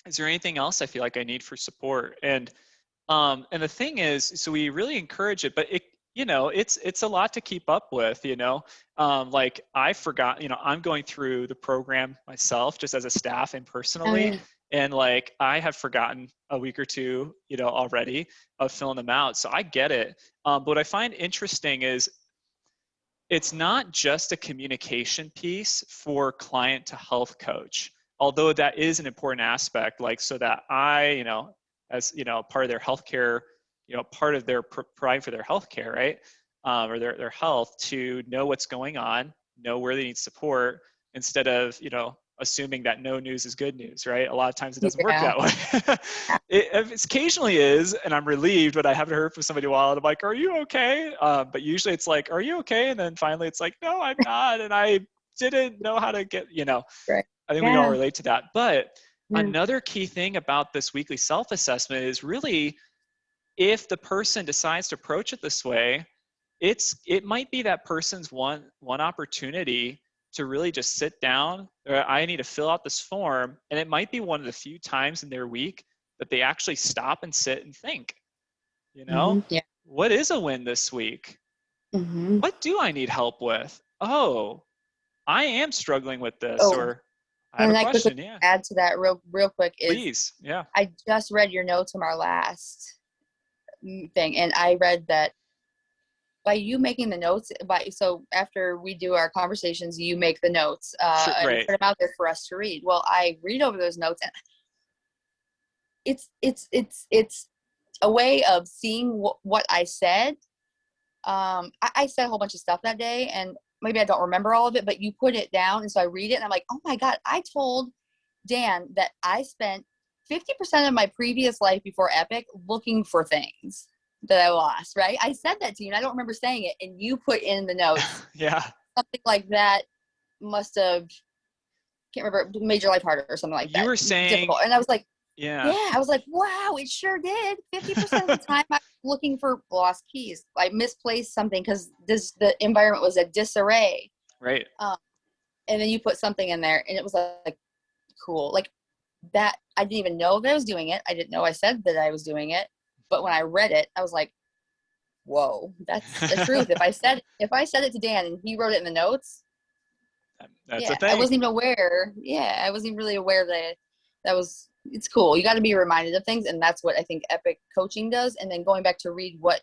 Is there anything else I feel like I need for support? And the thing is, so we really encourage it, but it's a lot to keep up with. Like I forgot, I'm going through the program myself just as a staff and Oh, personally, yeah. and like I have forgotten a week or two, already of filling them out. So I get it. But what I find interesting is it's not just a communication piece for client to health coach, although that is an important aspect, like so that I, as part of their healthcare, part of their provide for their healthcare, right? Or their health, to know what's going on, know where they need support, instead of assuming that no news is good news, right? A lot of times it doesn't work Yeah. that way. It occasionally is, and I'm relieved, but I haven't heard from somebody in a while. And I'm like, "Are you okay?" But usually it's like, "Are you okay?" And then finally it's like, "No, I'm not," and I didn't know how to get. Right. I think we can all Yeah. relate to that. But Yeah. another key thing about this weekly self-assessment is really, if the person decides to approach it this way, it might be that person's one opportunity to really just sit down, or I need to fill out this form, and it might be one of the few times in their week that they actually stop and sit and think, Mm-hmm. Yeah. what is a win this week? Mm-hmm. What do I need help with? Oh, I am struggling with this, Oh, or I have a and I quickly question. Yeah, add to that real quick is please. Yeah. I just read your notes from our last thing. And I read that by you making the notes, so after we do our conversations, you make the notes Sure, and right. put them out there for us to read. Well, I read over those notes, and it's a way of seeing what I said. I said a whole bunch of stuff that day, and maybe I don't remember all of it, but you put it down, and so I read it, and I'm like, oh my God, I told Dan that I spent 50% of my previous life before Epic looking for things that I lost, right? I said that to you, and I don't remember saying it, and you put in the notes Yeah. something like that must have, can't remember, made your life harder or something like You that, were saying, difficult. And I was like, yeah, yeah, I was like, wow, it sure did. 50% of the time I was looking for lost keys. I misplaced something because the environment was a disarray. right. Um, and then you put something in there, and it was like cool. Like that, I didn't even know that I was doing it. I didn't know I said that I was doing it. But when I read it, I was like, whoa, that's the truth. If I said it to Dan and he wrote it in the notes, That's a yeah, I thing. wasn't even aware. Yeah, I wasn't even really aware that was, it's cool. You got to be reminded of things, and that's what I think Epic coaching does. And then going back to read what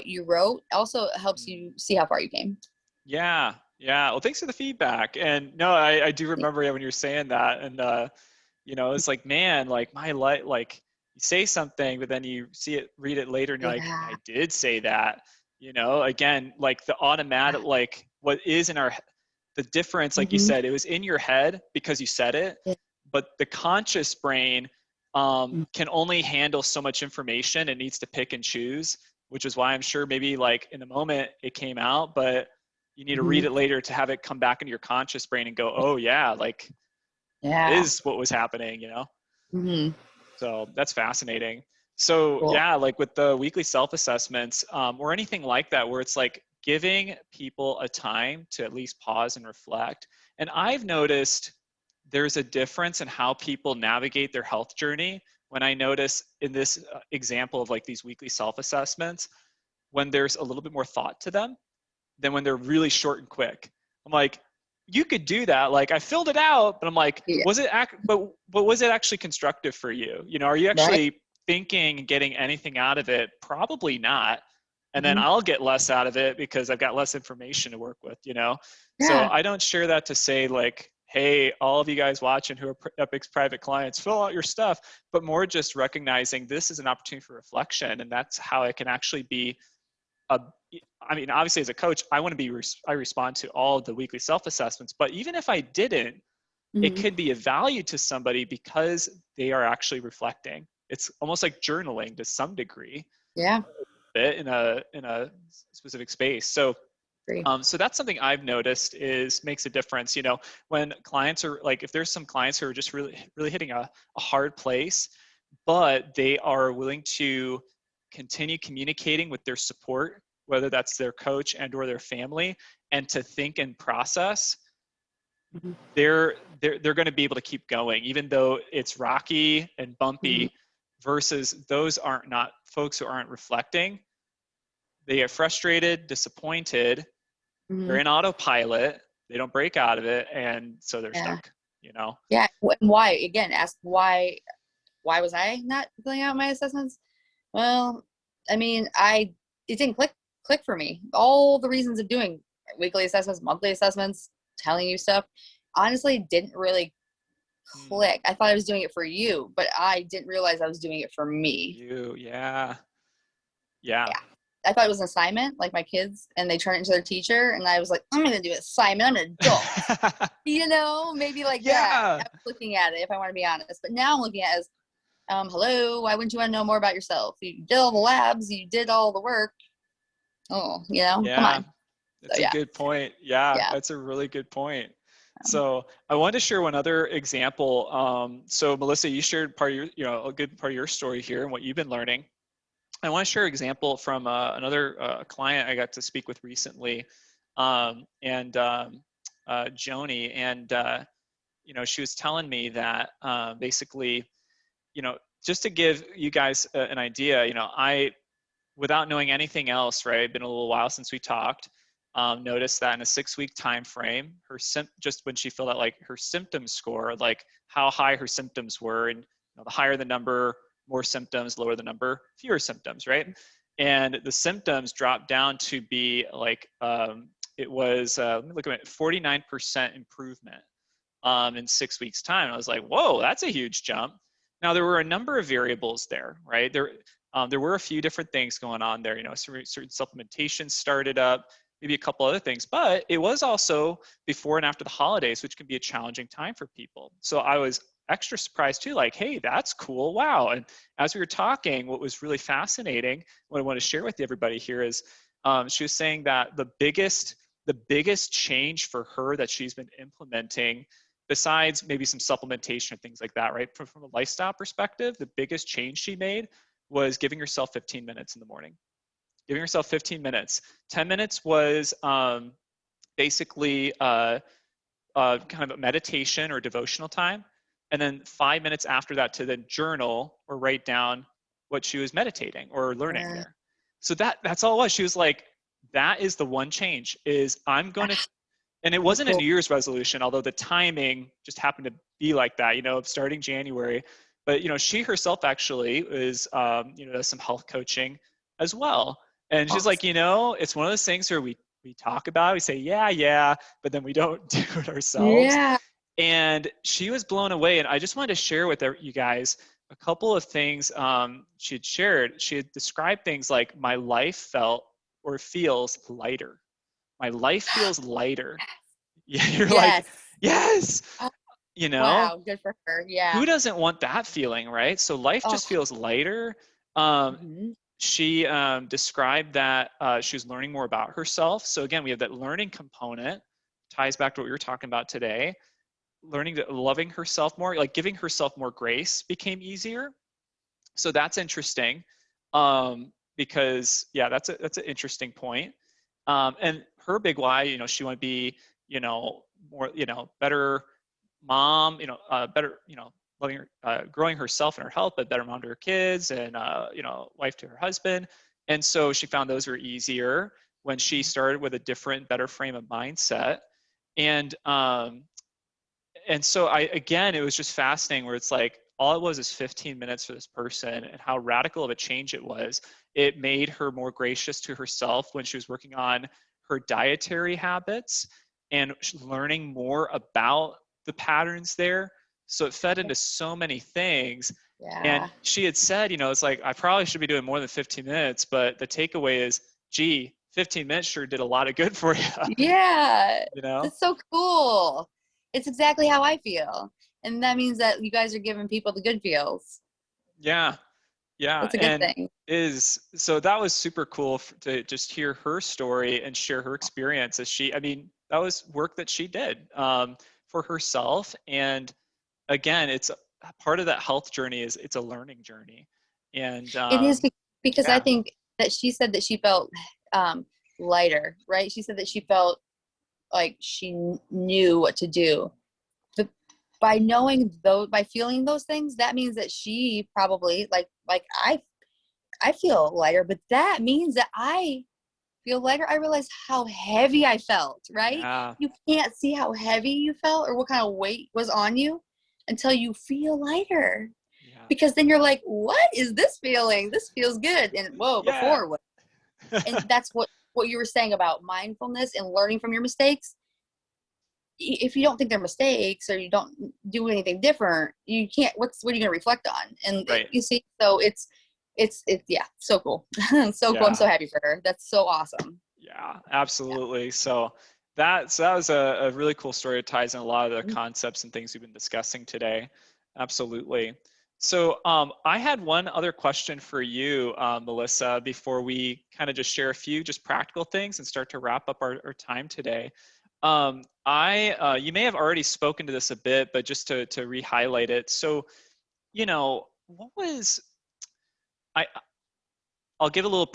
you wrote also helps you see how far you came. Yeah. Yeah. Well, thanks for the feedback. And no, I do remember when you were saying that. And, it's like, man, like my life, like you say something, but then you read it later and you're like, Yeah. I did say that, again, like the automatic, like what is in the difference, like you Mm-hmm. said, it was in your head because you said it, Yeah. but the conscious brain can only handle so much information. It needs to pick and choose, which is why I'm sure maybe like in the moment it came out, but you need to read Mm-hmm. it later to have it come back into your conscious brain and go, oh yeah, like that Yeah. is what was happening, Mm-hmm. So that's fascinating. So Cool. yeah, like with the weekly self-assessments or anything like that, where it's like giving people a time to at least pause and reflect. And I've noticed there's a difference in how people navigate their health journey when I notice in this example of like these weekly self-assessments, when there's a little bit more thought to them than when they're really short and quick. I'm like, you could do that. Like I filled it out, but I'm like, Yeah. but was it actually constructive for you? Are you Right. actually thinking and getting anything out of it? Probably not. And then Mm-hmm. I'll get less out of it because I've got less information to work with. So Yeah. I don't share that to say like, hey, all of you guys watching who are Epic's private clients, fill out your stuff, but more just recognizing this is an opportunity for reflection. And that's how it can actually be a, I mean, obviously as a coach, I respond to all of the weekly self-assessments, but even if I didn't, it Mm-hmm. could be of value to somebody because they are actually reflecting. It's almost like journaling to some degree, Yeah. bit in a specific space. So Agree. so that's something I've noticed is makes a difference. When clients are like, if there's some clients who are just really, really hitting a hard place, but they are willing to continue communicating with their support, whether that's their coach and or their family, and to think and process, Mm-hmm. they're going to be able to keep going, even though it's rocky and Mm-hmm. bumpy. Versus those aren't not folks who aren't reflecting. They get frustrated, disappointed, Mm-hmm. they're in autopilot, they don't break out of it, and so they're Yeah. stuck. Yeah. Why? Again, ask why. Why was I not filling out my assessments? Well, I mean, it didn't click for me. All the reasons of doing weekly assessments, monthly assessments, telling you stuff, honestly, didn't really Hmm. click. I thought I was doing it for you, but I didn't realize I was doing it for me. Yeah. Yeah. Yeah. I thought it was an assignment, like my kids, and they turn it into their teacher, and I was like, I'm gonna do an assignment. I'm an adult. Maybe like that. Yeah. I was looking at it, if I want to be honest. But now I'm looking at it as, hello, why wouldn't you want to know more about yourself? You did all the labs, you did all the work. Oh, come Yeah. on. So That's a yeah, good point. Yeah, yeah. that's a really good point. So I wanted to share one other example. So Melissa, you shared part of a good part of your story here and what you've been learning. I want to share an example from another client I got to speak with recently, and Joni, and she was telling me that basically, just to give you guys an idea, I, without knowing anything else, right, it's been a little while since we talked, noticed that in a 6-week time frame, just when she filled out like her symptom score, like how high her symptoms were, and the higher the number, more symptoms, lower the number, fewer symptoms, right? And the symptoms dropped down to be like, it was, let me look at it, 49% improvement in 6 weeks' time. And I was like, whoa, that's a huge jump. Now, there were a number of variables there, right? There were a few different things going on there. You know, certain supplementation started up, maybe a couple other things, but it was also before and after the holidays, which can be a challenging time for people. So I was extra surprised too, like, hey, that's cool, wow. And as we were talking, what was really fascinating, what I want to share with everybody here is, she was saying that the biggest change for her that she's been implementing, besides maybe some supplementation and things like that, right? From a lifestyle perspective, the biggest change she made was giving herself 15 minutes in the morning. Giving herself 15 minutes. 10 minutes was basically kind of a meditation or devotional time. And then 5 minutes after that to then journal or write down what she was meditating or learning Yeah. there. So that's all it was. She was like, that is the one change, is I'm going to, and it wasn't a Cool. New Year's resolution, although the timing just happened to be like that, you know, starting January. But, you know, she herself actually is, you know, does some health coaching as well. And she's like, Awesome. you know, it's one of those things where we talk about it, we say, yeah, but then we don't do it ourselves. Yeah. And she was blown away. And I just wanted to share with you guys a couple of things she had shared. She had described things like, my life felt or feels lighter. My life feels lighter. Yeah, you're like, Yes. yes, Oh, you know, wow. Good for her. Yeah. who doesn't want that feeling, right? So life Oh. just feels lighter. Um, Mhm. she described that she was learning more about herself. So again, we have that learning component, ties back to what we were talking about today. Learning to loving herself more, like giving herself more grace became easier. So that's interesting, because yeah, that's an interesting point. And her big why, you know, she want to be, you know, more, you know, better mom, you know, better, you know, loving her, growing herself and her health, but better mom to her kids, and you know, wife to her husband. And so she found those were easier when she started with a different, better frame of mindset. And so I, again, it was just fascinating where it's like, all it was is 15 minutes for this person, and how radical of a change it was. It made her more gracious to herself when she was working on her dietary habits and learning more about the patterns there. So it fed into so many things. And Yeah. she had said, you know, it's like, I probably should be doing more than 15 minutes, but the takeaway is, gee, 15 minutes sure did a lot of good for you, Yeah. you know? That's so cool. It's exactly how I feel. And that means that you guys are giving people the good feels. Yeah. Yeah, It's a good and thing. is so that was super cool to just hear her story and share her experience as she, I mean, that was work that she did for herself. And again, it's a part of that health journey is it's a learning journey. And It is because I yeah, think that she said that she felt um, lighter, right? She said that she felt like she knew what to do. The, by knowing those, by feeling those things, that means that she probably like I feel lighter, but that means that I feel lighter. I realized how heavy I felt, right? yeah, You can't see how heavy you felt or what kind of weight was on you until you feel lighter. yeah, Because then you're like, what is this feeling? This feels good. And whoa, yeah, before what? And that's what you were saying about mindfulness and learning from your mistakes. If you don't think they're mistakes or you don't do anything different, you can't. What are you going to reflect on? And right, you see, so it's yeah, so cool, so cool. I'm so yeah. happy for her. That's so awesome. Yeah, absolutely. So that was a really cool story. It ties in a lot of the concepts and things we've been discussing today. Absolutely. So I had one other question for you, Melissa, before we kind of just share a few just practical things and start to wrap up our time today. You may have already spoken to this a bit, but just to re-highlight it. So, you know, what was I I'll give a little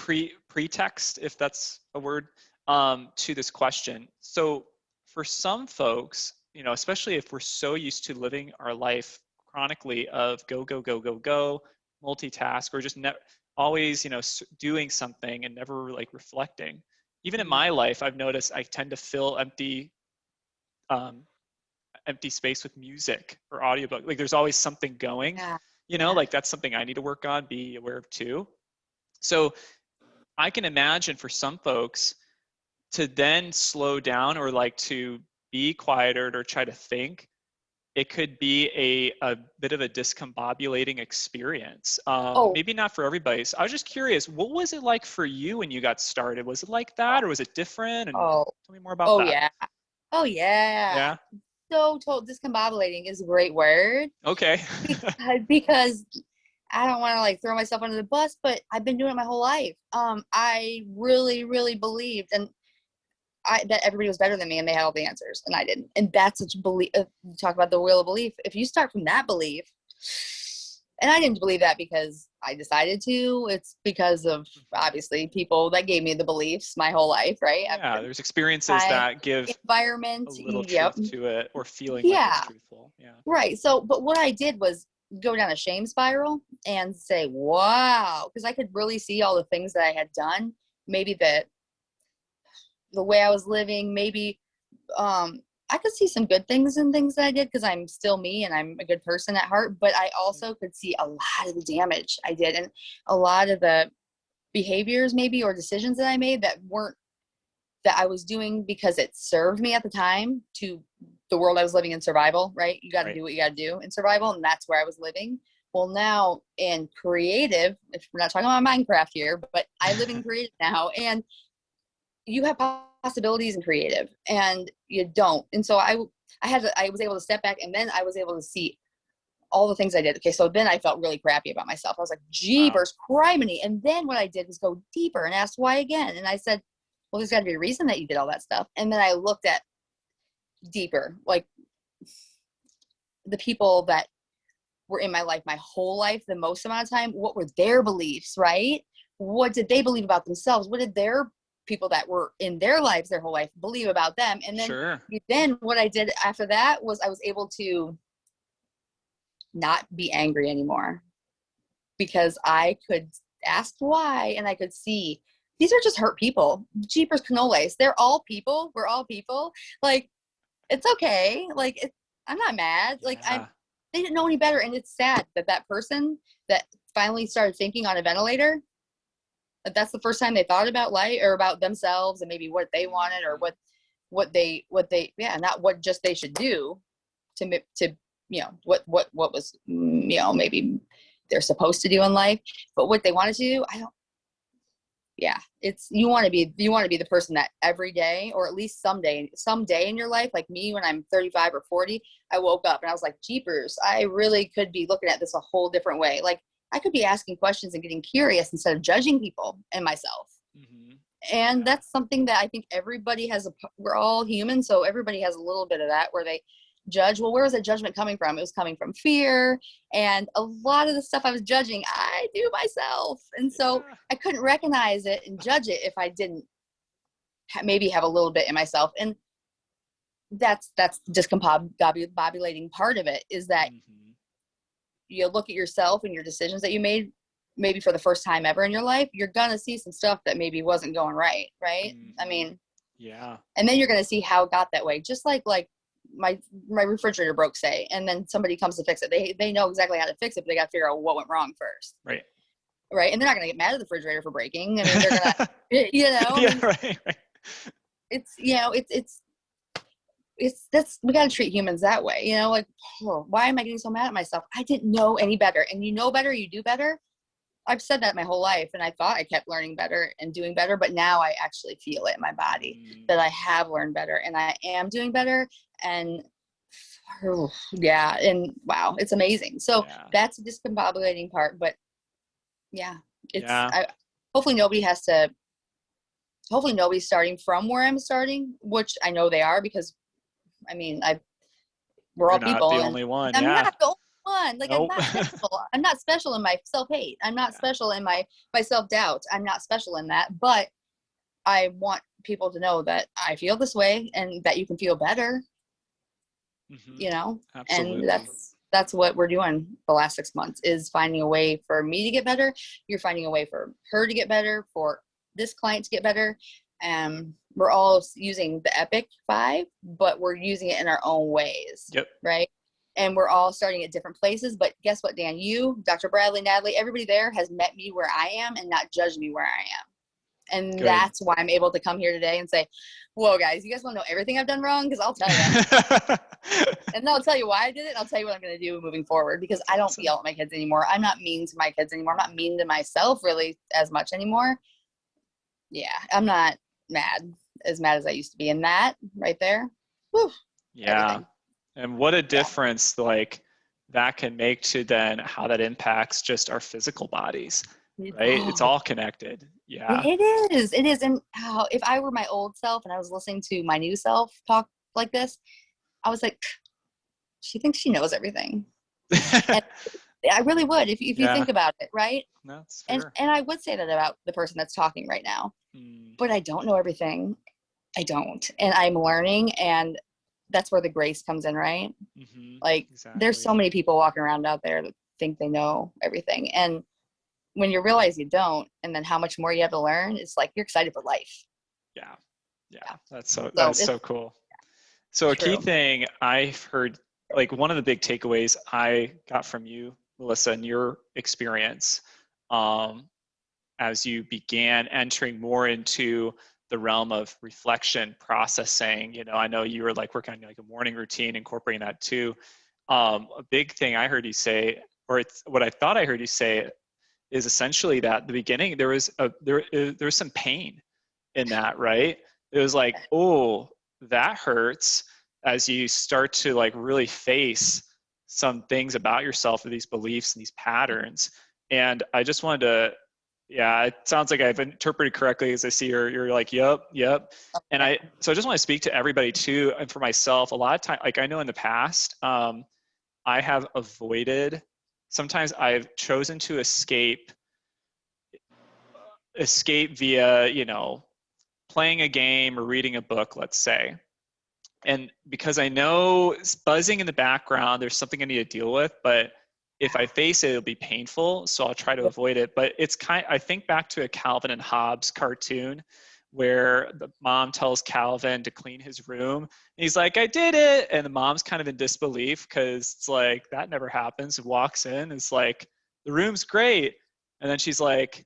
pretext, if that's a word, to this question. So for some folks, you know, especially if we're so used to living our life chronically of go, go, go, go, go, multitask, or just always, you know, doing something and never like reflecting. Even in my life, I've noticed I tend to fill um, empty space with music or audiobook. Like there's always something going, Yeah. You know, like that's something I need to work on, be aware of too. So I can imagine for some folks to then slow down or like to be quieter or try to think, it could be a bit of a discombobulating experience. Oh, Maybe not for everybody. So I was just curious, what was it like for you when you got started? Was it like that or was it different? And oh, tell me more about oh that. yeah. Oh yeah. Yeah. So told discombobulating is a great word Okay. because I don't want to like throw myself under the bus, but I've been doing it my whole life. I really, really believed that everybody was better than me and they had all the answers and I didn't. And that's such belief. Talk about the wheel of belief. If you start from that belief, and I didn't believe that because I decided to. It's because of obviously people that gave me the beliefs my whole life, right? Yeah, there's experiences Time, that give environment, a little yep, truth to it or feeling like it's yeah, truthful. Yeah. right. So, but what I did was go down a shame spiral and say, wow, because I could really see all the things that I had done. Maybe the way I was living, maybe um, I could see some good things in things that I did because I'm still me and I'm a good person at heart. But I also could see a lot of the damage I did and a lot of the behaviors maybe or decisions that I made that I was doing because it served me at the time to the world I was living in survival, right? You got to Right. do what you got to do in survival. And that's where I was living. Well, now in creative, if we're not talking about Minecraft here, but I live in creative now and you have possibilities in creative and you don't. And so I was able to step back and then I was able to see all the things I did. Okay. So then I felt really crappy about myself. I was like, Wow. jeepers, criminy. And then what I did was go deeper and ask why again. And I said, well, there's got to be a reason that you did all that stuff. And then I looked at deeper, like the people that were in my life, my whole life, the most amount of time, what were their beliefs, right? What did they believe about themselves? What did their people that were in their lives their whole life believe about them? And Sure. then what I did after that was I was able to not be angry anymore because I could ask why and I could see these are just hurt people. Jeepers cannolis. They're all people. We're all people. Like, it's okay. Like, I'm not mad. Like, Yeah. they didn't know any better. And it's sad that that person that finally started thinking on a ventilator, that's the first time they thought about life or about themselves and maybe what they wanted or yeah, not what just they should do to what was maybe they're supposed to do in life, but what they wanted to do, I don't. Yeah, it's you want to be the person that every day or at least someday in your life, like me when I'm 35 or 40, I woke up and I was like, jeepers, I really could be looking at this a whole different way. Like I could be asking questions and getting curious instead of judging people and myself. Mm-hmm. And Yeah. that's something that I think everybody has we're all human, so everybody has a little bit of that where they judge. Well, where was that judgment coming from? It was coming from fear, and a lot of the stuff I was judging I do myself, and so Yeah. I couldn't recognize it and judge it if I didn't maybe have a little bit in myself. And that's discombobulating part of it, is that Mm-hmm. you look at yourself and your decisions that you made maybe for the first time ever in your life, you're gonna see some stuff that maybe wasn't going right. I Mm-hmm. mean, Yeah. and then you're gonna see how it got that way. Just like my refrigerator broke, say, and then somebody comes to fix it. They know exactly how to fix it, but they got to figure out what went wrong first, Right. right? And they're not gonna get mad at the refrigerator for breaking. I mean, they're gonna, I Yeah. mean, Right. Right. it's that's we got to treat humans that way. Like, oh, why am I getting so mad at myself? I didn't know any better, and you know better, you do better. I've said that my whole life, and I thought I kept learning better and doing better, but now I actually feel it in my body that I have learned better and I am doing better. And yeah, and wow, it's amazing. So Yeah. that's the discombobulating part, but yeah, Yeah. hopefully nobody's starting from where I'm starting, which I know they are because I mean, we're You're all not the people, and only one. I'm Yeah. not the only one. Like, I'm Nope. not special. I'm not special in my self-hate. I'm not Yeah. special in my self-doubt. I'm not special in that. But I want people to know that I feel this way and that you can feel better, Mm-hmm. and Absolutely. that's what we're doing the last 6 months, is finding a way for me to get better. You're finding a way for her to get better, for this client to get better. We're all using the Epic 5, but we're using it in our own ways, Yep. right? and we're all starting at different places. But guess what, Dan? You, Dr. Bradley, Natalie, everybody there has met me where I am and not judged me where I am. And Good. that's why I'm able to come here today and say, whoa, guys, you guys want to know everything I've done wrong? Because I'll tell you. And then I'll tell you why I did it. And I'll tell you what I'm going to do moving forward, because That's I don't awesome. yell at my kids anymore. I'm not mean to my kids anymore. I'm not mean to myself really as much anymore. Yeah, I'm not as mad as I used to be. And that right there, whew, Yeah. everything. And what a Yeah. difference like that can make to then how that impacts just our physical bodies, right? It's Oh, all connected. Yeah. it is. It is. And if I were my old self and I was listening to my new self talk like this, I was like, she thinks she knows everything. And I really would, if you Yeah. think about it, right? That's And fair. I would say that about the person that's talking right now, Mm, but I don't know everything. I don't, and I'm learning, and that's where the grace comes in, right? Like, there's exactly. so many people walking around out there that think they know everything, and when you realize you don't, and then how much more you have to learn, it's like you're excited for life. Yeah. Yeah. Yeah. So That's it's so cool. So a key true. thing I've heard, like one of the big takeaways I got from you, Melissa, and your experience, um, as you began entering more into the realm of reflection, processing. I know you were like working on like a morning routine, incorporating that too. A big thing I heard you say, or it's what I thought I heard you say, is essentially that at the beginning there was some pain in that, right? It was like, oh, that hurts, as you start to like really face some things about yourself or these beliefs and these patterns. And I just wanted to, yeah, it sounds like I've interpreted correctly, as I see you're like, yep. And so I just want to speak to everybody too, and for myself, a lot of time, like I know in the past, I have avoided, sometimes I've chosen to escape via, playing a game or reading a book, let's say. And because I know it's buzzing in the background, there's something I need to deal with, but if I face it, it'll be painful. So I'll try to avoid it. But I think back to a Calvin and Hobbes cartoon where the mom tells Calvin to clean his room. And he's like, I did it. And the mom's kind of in disbelief because it's like, that never happens. Walks in, it's like, the room's great. And then she's like,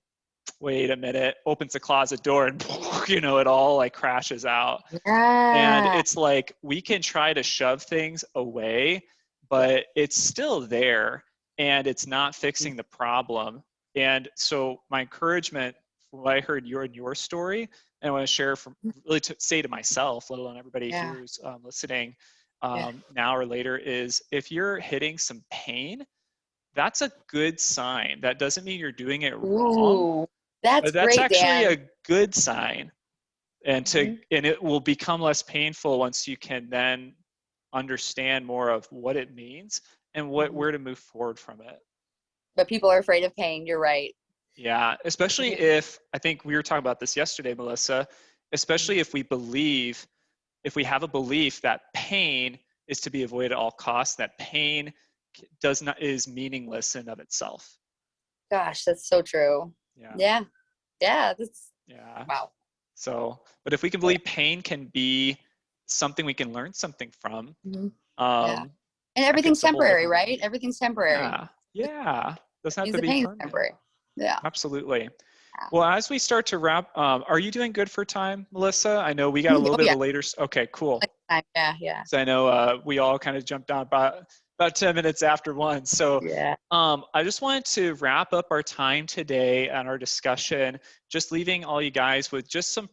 wait a minute, opens the closet door and it all like crashes out. And Yeah. it's like we can try to shove things away, Yeah. but it's still there and it's not fixing the problem. And so my encouragement, from what I heard in your story, and I want to share from really to say to myself, let alone everybody Yeah. who's listening Yeah. now or later, is if you're hitting some pain, that's a good sign. That doesn't mean you're doing it wrong, Ooh, that's but that's great, actually Dan. a good sign. And Mhm. it will become less painful once you can then understand more of what it means and Mhm. where to move forward from it. But people are afraid of pain. You're right. Yeah, especially Mhm. if, I think we were talking about this yesterday, Melissa, especially if we have a belief that pain is to be avoided at all costs, that pain is meaningless in of itself. Gosh, that's so true. Yeah. Yeah. Yeah. That's Yeah. wow. So, but if we can believe pain can be something we can learn something from, Mhm. Yeah. um, And that everything's gets a whole temporary, different right? meaning. Everything's temporary. Yeah, yeah. Doesn't have Means to the be pain is permanent. temporary. Yeah. Absolutely. Yeah. Well, as we start to wrap, are you doing good for time, Melissa? I know we got a little Oh bit of yeah. a later. Okay, cool. Yeah. Yeah. So I know we all kind of jumped on about 10 minutes after one. So Yeah. I just wanted to wrap up our time today and our discussion, just leaving all you guys with just some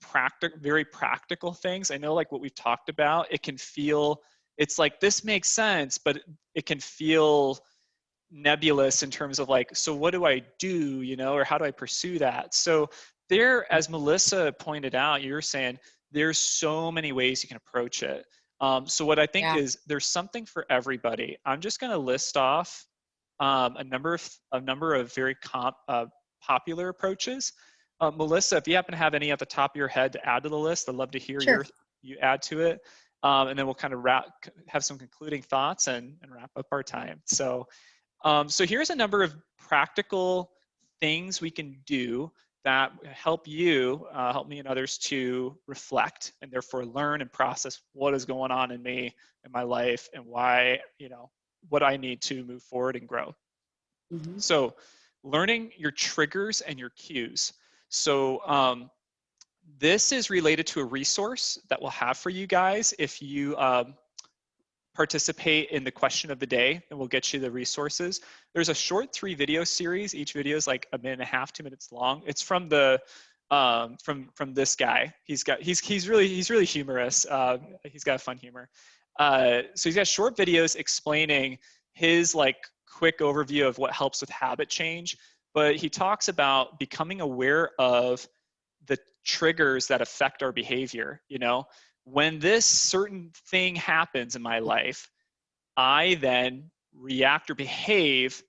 very practical things. I know like what we've talked about, it's like this makes sense, but it can feel nebulous in terms of like, so what do I do, or how do I pursue that? So there, as Melissa pointed out, you were saying there's so many ways you can approach it. So what I think Yeah. is there's something for everybody. I'm just going to list off a number of very popular approaches. Melissa, if you happen to have any at the top of your head to add to the list, I'd love to hear Sure. you add to it. And then we'll kind of have some concluding thoughts and wrap up our time. So here's a number of practical things we can do that help help me and others to reflect and therefore learn and process what is going on in me, in my life, and why, what I need to move forward and grow. Mm-hmm. So learning your triggers and your cues. So this is related to a resource that we'll have for you guys if you participate in the question of the day, and we'll get you the resources. There's a short 3 video series. Each video is like 1.5 minutes, 2 minutes long. It's from the from this guy. He's really humorous. He's got fun humor. So he's got short videos explaining his like quick overview of what helps with habit change. But he talks about becoming aware of the triggers that affect our behavior. You know, when this certain thing happens in my life, I then react or behave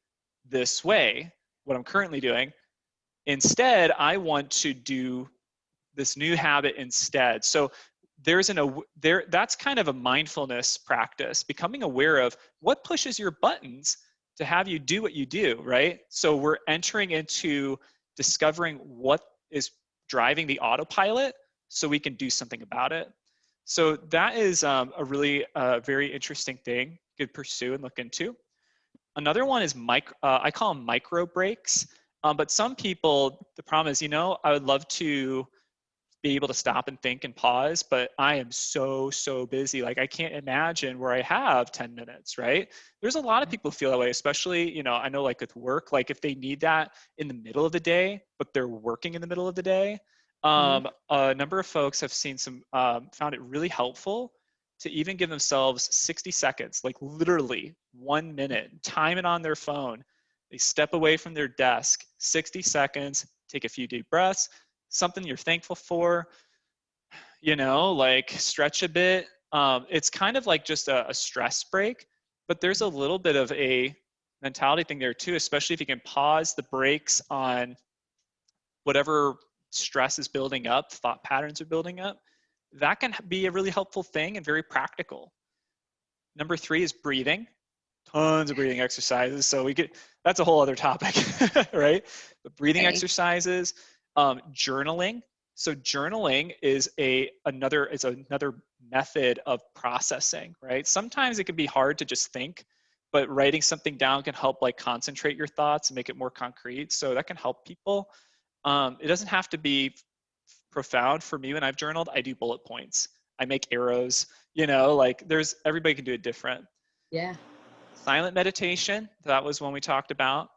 this way, what I'm currently doing. Instead, I want to do this new habit instead. So that's kind of a mindfulness practice, becoming aware of what pushes your buttons to have you do what you do, right? So we're entering into discovering what is driving the autopilot so we can do something about it. So that is a really very interesting thing you could pursue and look into. Another one is I call them micro breaks. But some people, the problem is, I would love to be able to stop and think and pause, but I am so busy. Like I can't imagine where I have 10 minutes, right? There's a lot of people who feel that way, especially, I know like with work, like if they need that in the middle of the day, but they're working in the middle of the day. A number of folks have seen found it really helpful to even give themselves 60 seconds, like literally 1 minute, time it on their phone. They step away from their desk, 60 seconds, take a few deep breaths, something you're thankful for, like stretch a bit. It's kind of like just a stress break, but there's a little bit of a mentality thing there too, especially if you can pause the brakes on whatever stress is building up, thought patterns are building up. That can be a really helpful thing and very practical. Number 3 is breathing. Tons of breathing exercises. So that's a whole other topic, right? But breathing exercises, journaling. So journaling is another method of processing, right? Sometimes it can be hard to just think, but writing something down can help like concentrate your thoughts and make it more concrete. So that can help people. It doesn't have to be profound. For me, when I've journaled, I do bullet points. I make arrows, like everybody can do it different. Yeah. Silent meditation, that was one we talked about.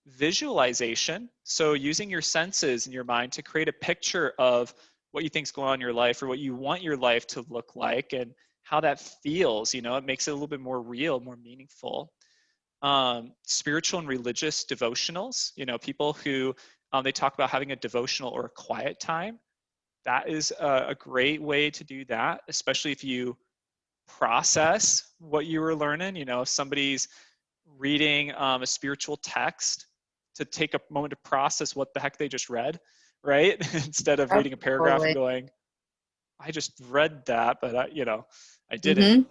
Visualization, so using your senses in your mind to create a picture of what you think is going on in your life or what you want your life to look like and how that feels, it makes it a little bit more real, more meaningful. Spiritual and religious devotionals, people who they talk about having a devotional or a quiet time. That is a great way to do that, especially if you process what you were learning. If somebody's reading a spiritual text, to take a moment to process what the heck they just read, right? Instead of reading a paragraph and going, I just read that, but I didn't.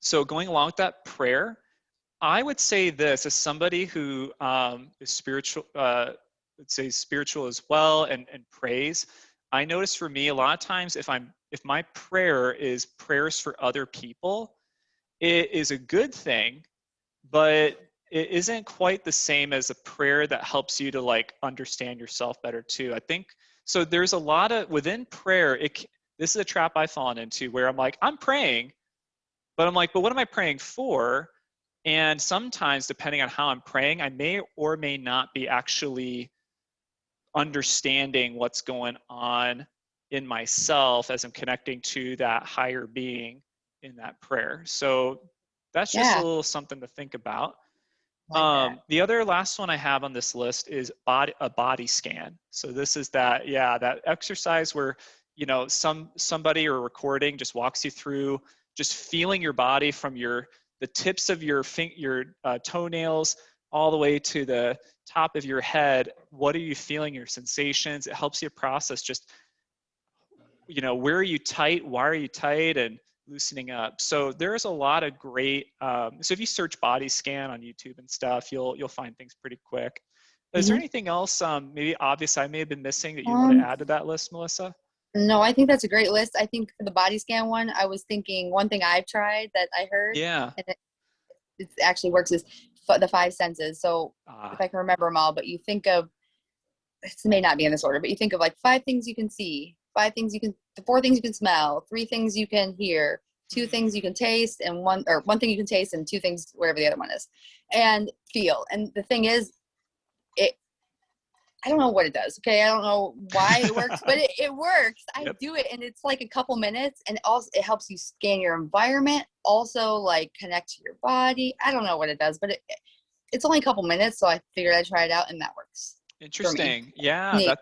So going along with that, prayer. I would say this as somebody who is spiritual, let's say spiritual as well, and prays. I notice for me a lot of times if my prayer is prayers for other people, it is a good thing, but it isn't quite the same as a prayer that helps you to like understand yourself better too. I think so. There's a lot of within prayer. This is a trap I've fallen into where I'm like, I'm praying, but I'm like, but what am I praying for? And sometimes, depending on how I'm praying, I may or may not be actually understanding what's going on in myself as I'm connecting to that higher being in that prayer. So that's just a little something to think about. The other last one I have on this list is a body scan. So this is that exercise where, somebody or recording just walks you through just feeling your body from the tips of your toenails all the way to the top of your head. What are you feeling, your sensations? It helps you process just, where are you tight? Why are you tight? And loosening up. So there's a lot of great, so if you search body scan on YouTube and stuff, you'll find things pretty quick. Is there anything else maybe obvious I may have been missing that you want to add to that list, Melissa? No, I think that's a great list. I think for the body scan one, I was thinking one thing I've tried that I heard. Yeah. And it actually works is the five senses. So if I can remember them all, but you think of, this may not be in this order, but you think of like 5 things you can see, 4 things you can smell, 3 things you can hear, 2 things you can taste, and 1 thing you can taste, and 2 things, wherever the other one is, and feel. And the thing is, I don't know what it does. Okay. I don't know why it works, but it works. I do it, and it's like a couple minutes, and also it helps you scan your environment, also like connect to your body. I don't know what it does, but it's only a couple minutes. So I figured I'd try it out, and that works. Interesting. Yeah,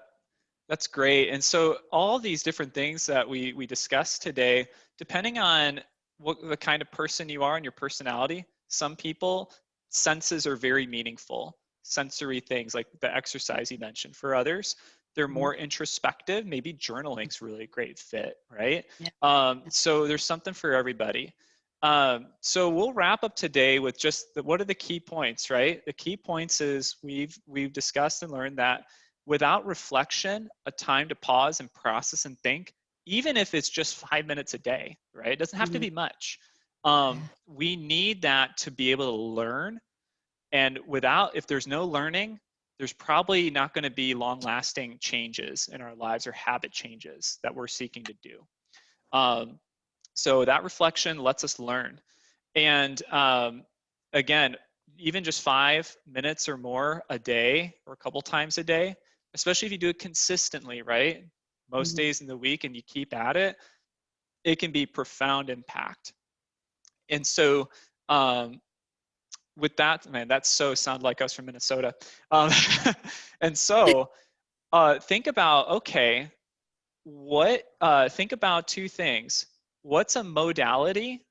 that's great. And so all these different things that we discussed today, depending on what the kind of person you are and your personality, some people, senses are very meaningful. Sensory things like the exercise you mentioned. For others, they're more introspective. Maybe journaling's really a great fit, right? Yeah. So there's something for everybody. So we'll wrap up today with just what are the key points, right? The key points is we've discussed and learned that without reflection, a time to pause and process and think, even if it's just 5 minutes a day, right? It doesn't have to be much. We need that to be able to learn. And if there's no learning, there's probably not going to be long-lasting changes in our lives or habit changes that we're seeking to do. So that reflection lets us learn. And again, even just 5 minutes or more a day or a couple times a day, especially if you do it consistently, right? Most days in the week, and you keep at it, it can be profound impact. And so with that, man, that's so sound like us from Minnesota. And so think about, okay, think about 2 things. What's a modality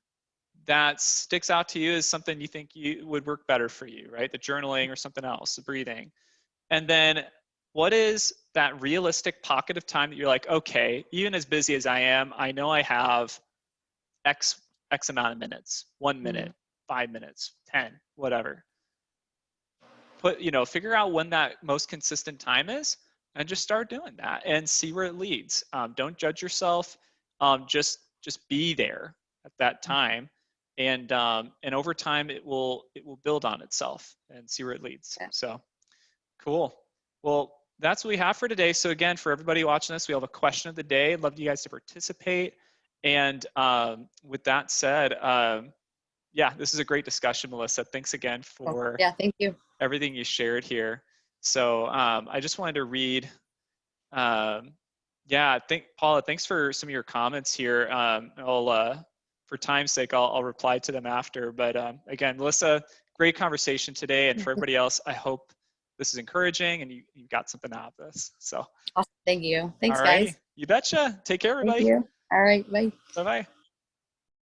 that sticks out to you as something you think would work better for you, right? The journaling or something else, the breathing. And then what is that realistic pocket of time that you're like, okay, even as busy as I am, I know I have X amount of minutes, 1 minute, 5 minutes, 10, whatever. Figure out when that most consistent time is and just start doing that and see where it leads. Don't judge yourself. Just be there at that time. And over time it will build on itself and see where it leads. So cool. Well, that's what we have for today. So again, for everybody watching this, we have a question of the day. I'd love you guys to participate. And with that said, yeah, this is a great discussion, Melissa. Thanks again for thank you. Everything you shared here. So I just wanted to read. Paula, thanks for some of your comments here. For time's sake, I'll reply to them after. But again, Melissa, great conversation today. And for everybody else, I hope this is encouraging and you got something out of this. So awesome. Thank you. Thanks, all righty. guys. You betcha. Take care, everybody. Thank you. All right. Bye. Bye-bye.